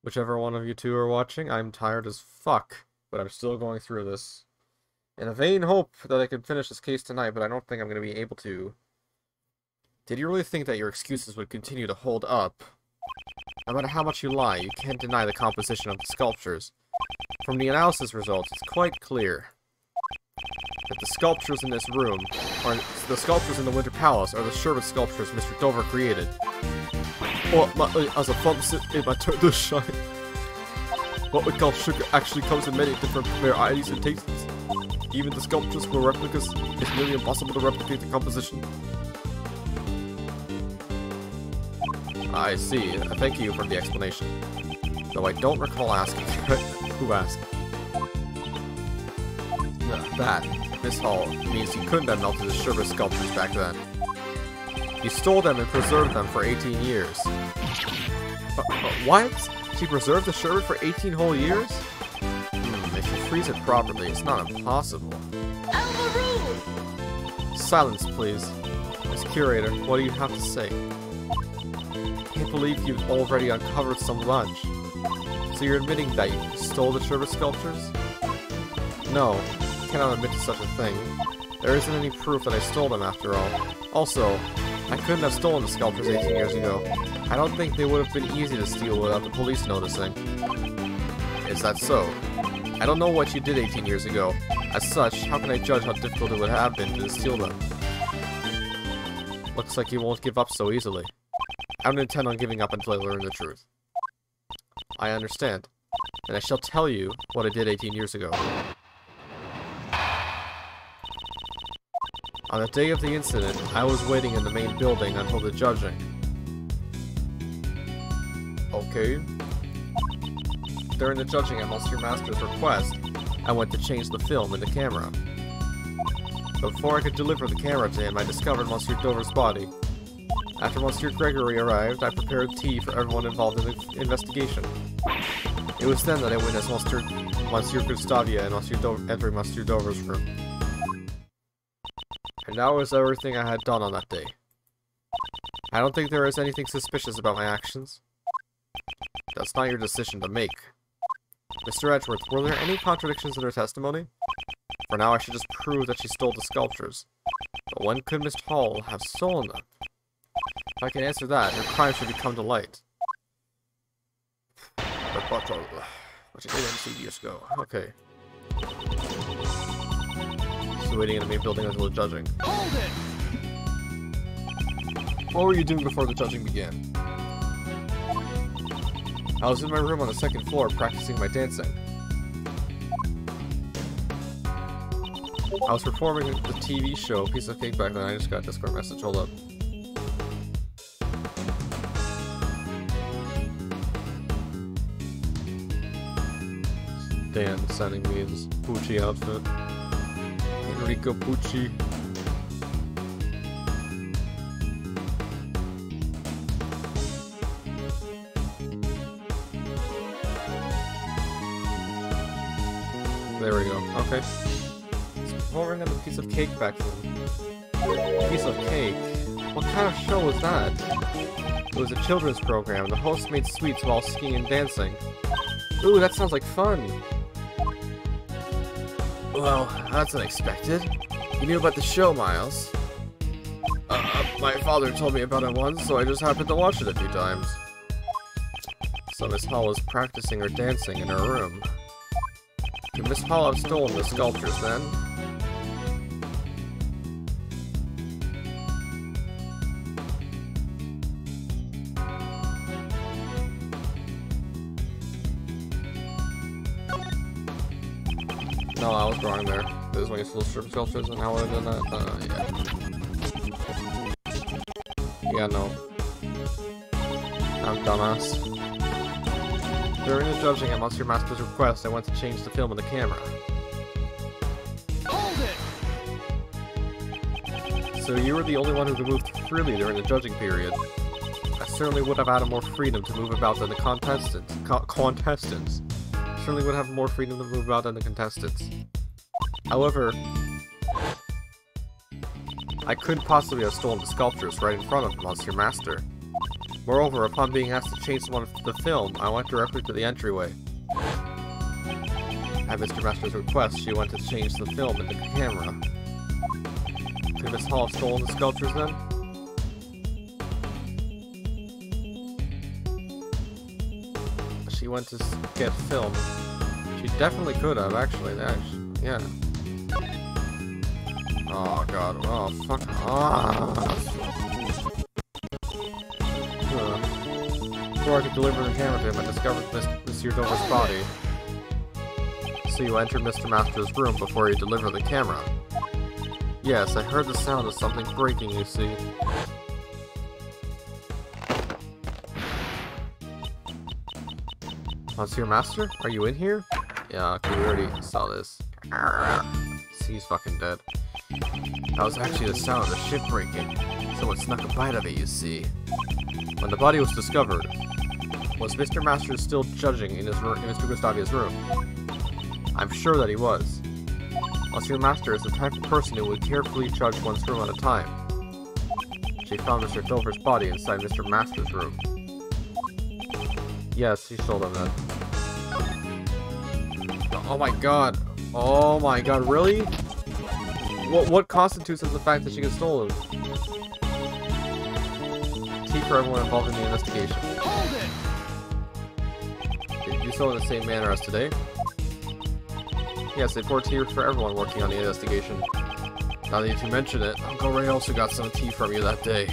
Speaker 1: Whichever one of you two are watching, I'm tired as fuck. But I'm still going through this. In a vain hope that I can finish this case tonight, but I don't think I'm going to be able to. Did you really think that your excuses would continue to hold up? No matter how much you lie, you can't deny the composition of the sculptures. From the analysis results, it's quite clear that the sculptures in this room, or the sculptures in the Winter Palace, are the Sherwood sculptures Mr. Dover created. Well, as a pharmacist, it my turn to shine. What we call sugar actually comes in many different varieties and tastes. Even the sculptures were replicas. It's nearly impossible to replicate the composition. I see. Thank you for the explanation. Though I don't recall asking. Who asked? That, Miss Hall, means you couldn't have melted the Sherwood sculptures back then. You stole them and preserved them for 18 years. What? She preserved the Sherwood for 18 whole years? If you freeze it properly, it's not impossible. Silence, please. As curator, what do you have to say? I can't believe you've already uncovered so much. So you're admitting that you stole the Sherwood sculptures? No, I cannot admit to such a thing. There isn't any proof that I stole them after all. Also, I couldn't have stolen the sculptures 18 years ago. I don't think they would have been easy to steal without the police noticing. Is that so? I don't know what you did 18 years ago. As such, how can I judge how difficult it would have been to steal them? Looks like you won't give up so easily. I don't intend on giving up until I learn the truth. I understand. And I shall tell you what I did 18 years ago. On the day of the incident, I was waiting in the main building until the judging. Okay. During the judging at Monsieur Master's request, I went to change the film in the camera. But before I could deliver the camera to him, I discovered Monsieur Dover's body. After Monsieur Gregory arrived, I prepared tea for everyone involved in the investigation. It was then that I witnessed Monsieur Gustavia and entering Monsieur Dover's room. And that was everything I had done on that day. I don't think there is anything suspicious about my actions. That's not your decision to make. Mr. Edgeworth, were there any contradictions in her testimony? For now, I should just prove that she stole the sculptures. But when could Miss Hall have stolen them? If I can answer that, her crime should come to light. Okay. Just waiting in the main building until the judging.
Speaker 2: Hold it!
Speaker 1: What were you doing before the judging began? I was in my room on the second floor practicing my dancing. I was performing the TV show Piece of Cake back then. I just got a Discord message. Hold up. Dan sending me his Pucci outfit. Enrico Pucci. There we go. Okay. It's pouring on a piece of cake back then. Piece of cake? What kind of show was that? It was a children's program. The host made sweets while skiing and dancing. Ooh, that sounds like fun. Well, that's unexpected. You knew about the show, Miles. My father told me about it once, so I just happened to watch it a few times. So Miss Hall was practicing her dancing in her room. Could Miss Hall have stolen the sculptures then? No, I was wrong there. This is when you stole strip sculptures and how I would have done that? Yeah. Yeah, no. I'm dumbass. During the judging at Monsieur Master's request, I went to change the film and the camera.
Speaker 2: Hold it!
Speaker 1: So you were the only one who could move freely during the judging period. I certainly would have had more freedom to move about than the contestants. Certainly would have more freedom to move about than the contestants. However, I couldn't possibly have stolen the sculptures right in front of Monsieur Master. Moreover, upon being asked to change the film, I went directly to the entryway. At Mr. Master's request, she went to change the film and the camera. Could Miss Hall have stolen the sculptures then? She went to get film. She definitely could have, actually. Yeah. Oh god. Oh, fuck off. Before I could deliver the camera to him, I discovered Monsieur Dover's body. So you entered Mr. Master's room before you delivered the camera. Yes, I heard the sound of something breaking, you see. Monsieur Master? Are you in here? Yeah, okay, we already saw this. He's fucking dead. That was actually the sound of the ship breaking. Someone snuck a bite of it, you see. When the body was discovered, was Mr. Master still judging in Mr. Gustavia's room? I'm sure that he was. Monsieur Master is the type of person who would carefully judge one's room at a time. She found Mr. Dover's body inside Mr. Master's room. Yes, she stole them then. Oh my god. Oh my god, really? What constitutes as the fact that she can stole them? Tea for everyone involved in the investigation.
Speaker 2: Hold it!
Speaker 1: Did you do so in the same manner as today? Yes, they poured tea for everyone working on the investigation. Now that you mention it, Uncle Ray also got some tea from you that day.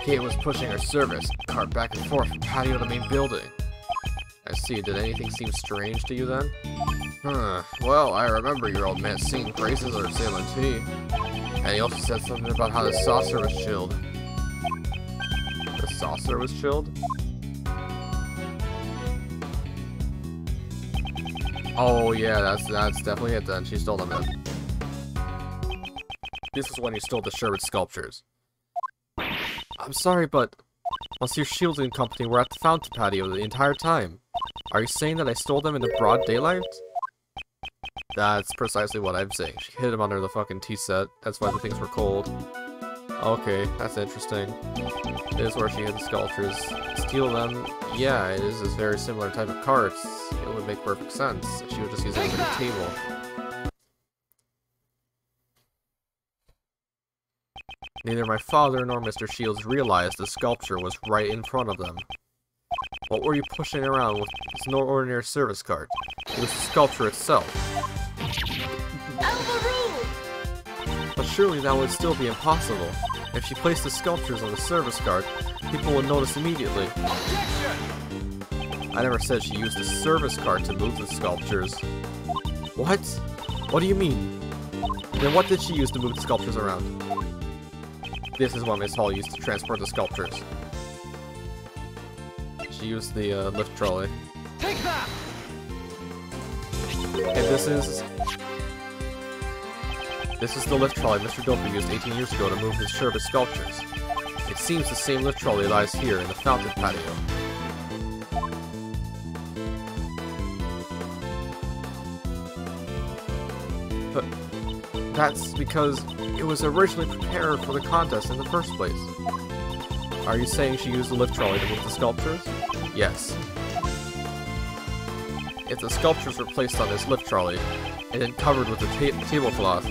Speaker 1: Kate was pushing her service cart back and forth from patio to the main building. I see. Did anything seem strange to you then? Well, I remember your old man singing praises of Salem tea. And he also said something about how the saucer was chilled. The saucer was chilled? Oh yeah, that's definitely it then. She stole them then. This is when you stole the Sherwood sculptures. I'm sorry, but Monsieur Shields and company were at the fountain patio the entire time. Are you saying that I stole them in the broad daylight? That's precisely what I'm saying. She hid them under the fucking tea set. That's why the things were cold. Okay, that's interesting. It is where she hid the sculptures. Steal them? Yeah, it is this very similar type of carts. It would make perfect sense. She would just use it as a table. Neither my father nor Mr. Shields realized the sculpture was right in front of them. What were you pushing around with this no ordinary service cart? It was the sculpture itself. But surely that would still be impossible. If she placed the sculptures on the service cart, people would notice immediately. I never said she used the service cart to move the sculptures. What? What do you mean? Then what did she use to move the sculptures around? This is what Miss Hall used to transport the sculptures. She used the lift trolley. Take that! And this is the lift trolley Mr. Dover used 18 years ago to move his sherbet sculptures. It seems the same lift trolley lies here in the fountain patio. But that's because it was originally prepared for the contest in the first place. Are you saying she used the lift trolley to move the sculptures? Yes. If the sculptures were placed on this lift trolley, and then covered with a tablecloth,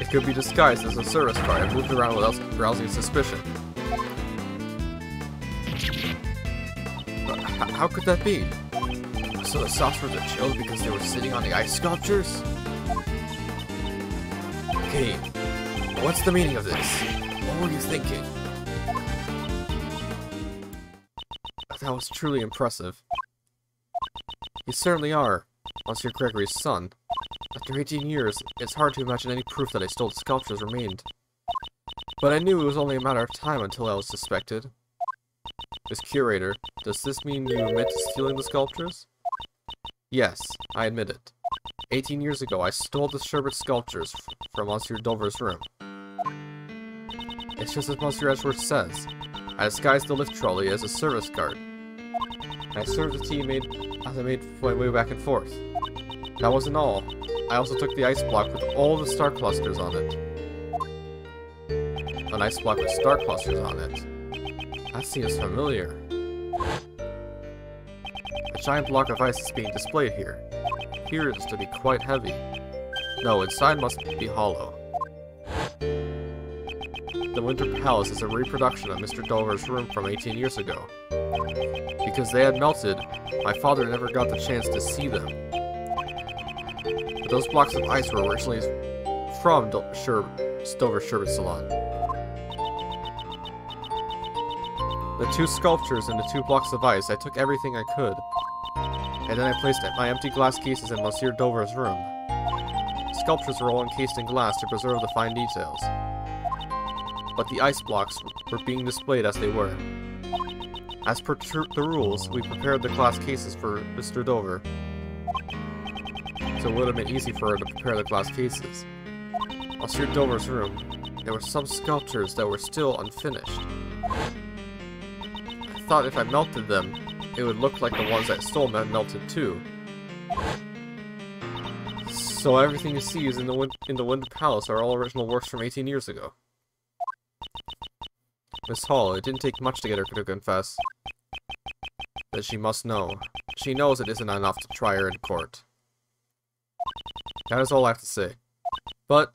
Speaker 1: it could be disguised as a service car and moved around without rousing suspicion. But how could that be? So the saucers are chilled because they were sitting on the ice sculptures? Okay, what's the meaning of this? What were you thinking? That was truly impressive. You certainly are, Monsieur Gregory's son. After 18 years, it's hard to imagine any proof that I stole the sculptures remained. But I knew it was only a matter of time until I was suspected. Miss Curator, does this mean you admit to stealing the sculptures? Yes, I admit it. 18 years ago, I stole the sherbet sculptures from Monsieur Dover's room. It's just as Monsieur Edgeworth says. I disguised the lift trolley as a service cart. I served the tea as I made my way back and forth. That wasn't all. I also took the ice block with all the star clusters on it. An ice block with star clusters on it. That seems familiar. A giant block of ice is being displayed here. It appears to be quite heavy. No, inside must be hollow. The Winter Palace is a reproduction of Mr. Dover's room from 18 years ago. Because they had melted, my father never got the chance to see them. But those blocks of ice were originally from Dover's Sherbet Salon. The two sculptures and the 2 blocks of ice, I took everything I could. And then I placed my empty glass cases in Monsieur Dover's room. The sculptures were all encased in glass to preserve the fine details. But the ice blocks were being displayed as they were. As per the rules, we prepared the glass cases for Mr. Dover. So it would have been easy for her to prepare the glass cases. Monsieur Dover's room, there were some sculptures that were still unfinished. I thought if I melted them, it would look like the ones that stole had melted too. So everything you see is in the Winter Palace are all original works from 18 years ago. Miss Hall, it didn't take much to get her to confess that she must know. She knows it isn't enough to try her in court. That is all I have to say. But,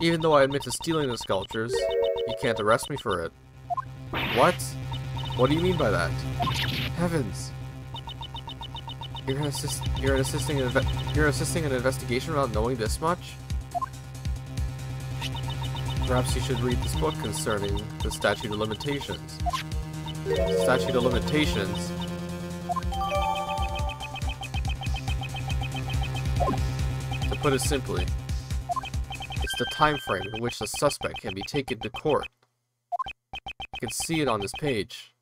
Speaker 1: even though I admit to stealing the sculptures, you can't arrest me for it. What? What do you mean by that? Heavens! You're assisting an investigation without knowing this much? Perhaps you should read this book concerning the statute of limitations. The statute of limitations. To put it simply, it's the time frame in which the suspect can be taken to court. You can see it on this page.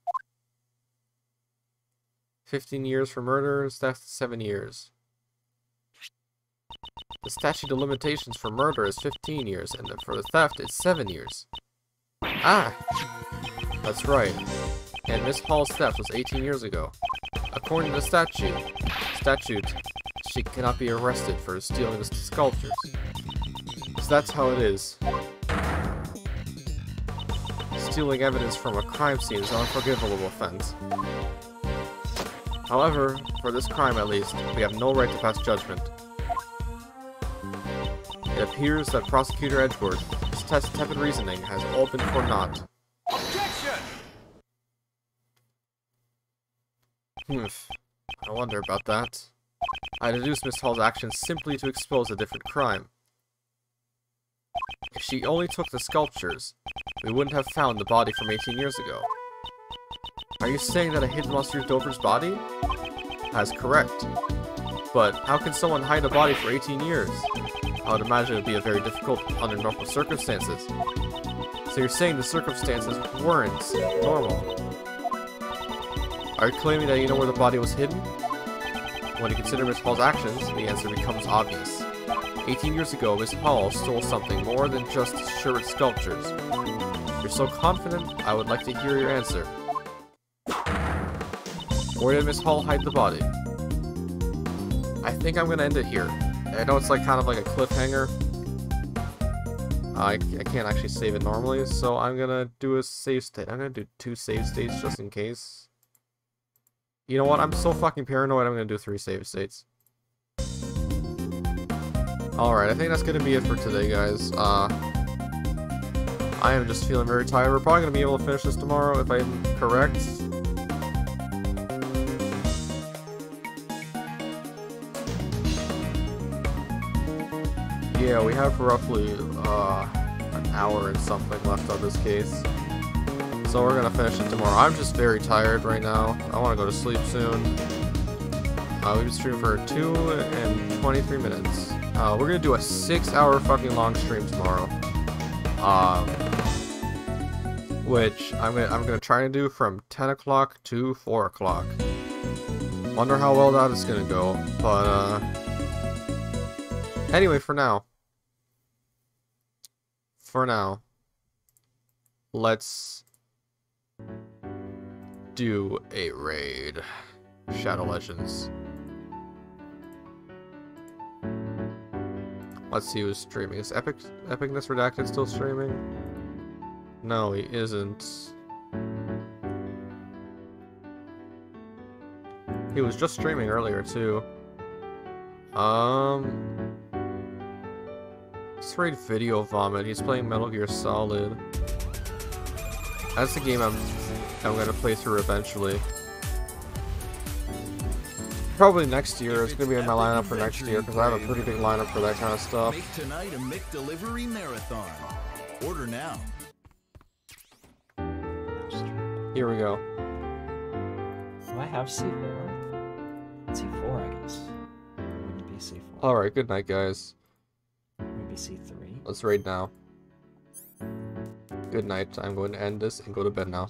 Speaker 1: 15 years for murder, theft 7 years. The statute of limitations for murder is 15 years, and for the theft it's 7 years. Ah! That's right. And Miss Hall's theft was 18 years ago. According to the statute, she cannot be arrested for stealing the sculptures. So that's how it is. Stealing evidence from a crime scene is an unforgivable offense. However, for this crime at least, we have no right to pass judgment. It appears that Prosecutor Edgeworth's tepid reasoning has all been for naught.
Speaker 2: Objection!
Speaker 1: I wonder about that. I deduced Miss Hall's actions simply to expose a different crime. If she only took the sculptures, we wouldn't have found the body from 18 years ago. Are you saying that a hidden Monsieur Dover's body? That's correct. But how can someone hide a body for 18 years? I would imagine it would be a very difficult under normal circumstances. So you're saying the circumstances weren't normal? Are you claiming that you know where the body was hidden? When you consider Miss Hall's actions, the answer becomes obvious. 18 years ago, Miss Hall stole something more than just Sherwood sculptures. You're so confident, I would like to hear your answer. Where did Miss Hall hide the body? I think I'm gonna end it here. I know it's like kind of like a cliffhanger. I can't actually save it normally, so I'm gonna do a save state. I'm gonna do 2 save states just in case. You know what? I'm so fucking paranoid, I'm gonna do 3 save states. Alright, I think that's gonna be it for today, guys. I am just feeling very tired. We're probably gonna be able to finish this tomorrow, if I'm correct. Yeah, we have roughly, an hour and something left on this case. So we're gonna finish it tomorrow. I'm just very tired right now. I wanna go to sleep soon. We've been streaming for 2 and 23 minutes. We're gonna do a 6-hour fucking long stream tomorrow. Which I'm gonna try and do from 10 o'clock to 4 o'clock. Wonder how well that is gonna go, but anyway, for now, let's do a raid. Shadow Legends. Let's see who's streaming. Is Epicness Redacted still streaming? No, he isn't. He was just streaming earlier too. Let's raid Video Vomit. He's playing Metal Gear Solid. That's the game I'm gonna play through eventually. Probably next year. It's gonna be in my lineup for next year because I have a pretty big lineup for that kind of stuff.
Speaker 2: Make tonight a McDelivery marathon. Order now.
Speaker 1: Here we go.
Speaker 3: Do I have C4? C4, I guess. Wouldn't be C4.
Speaker 1: Alright, good night, guys.
Speaker 3: Would be C3.
Speaker 1: Let's raid now. Good night. I'm going to end this and go to bed now.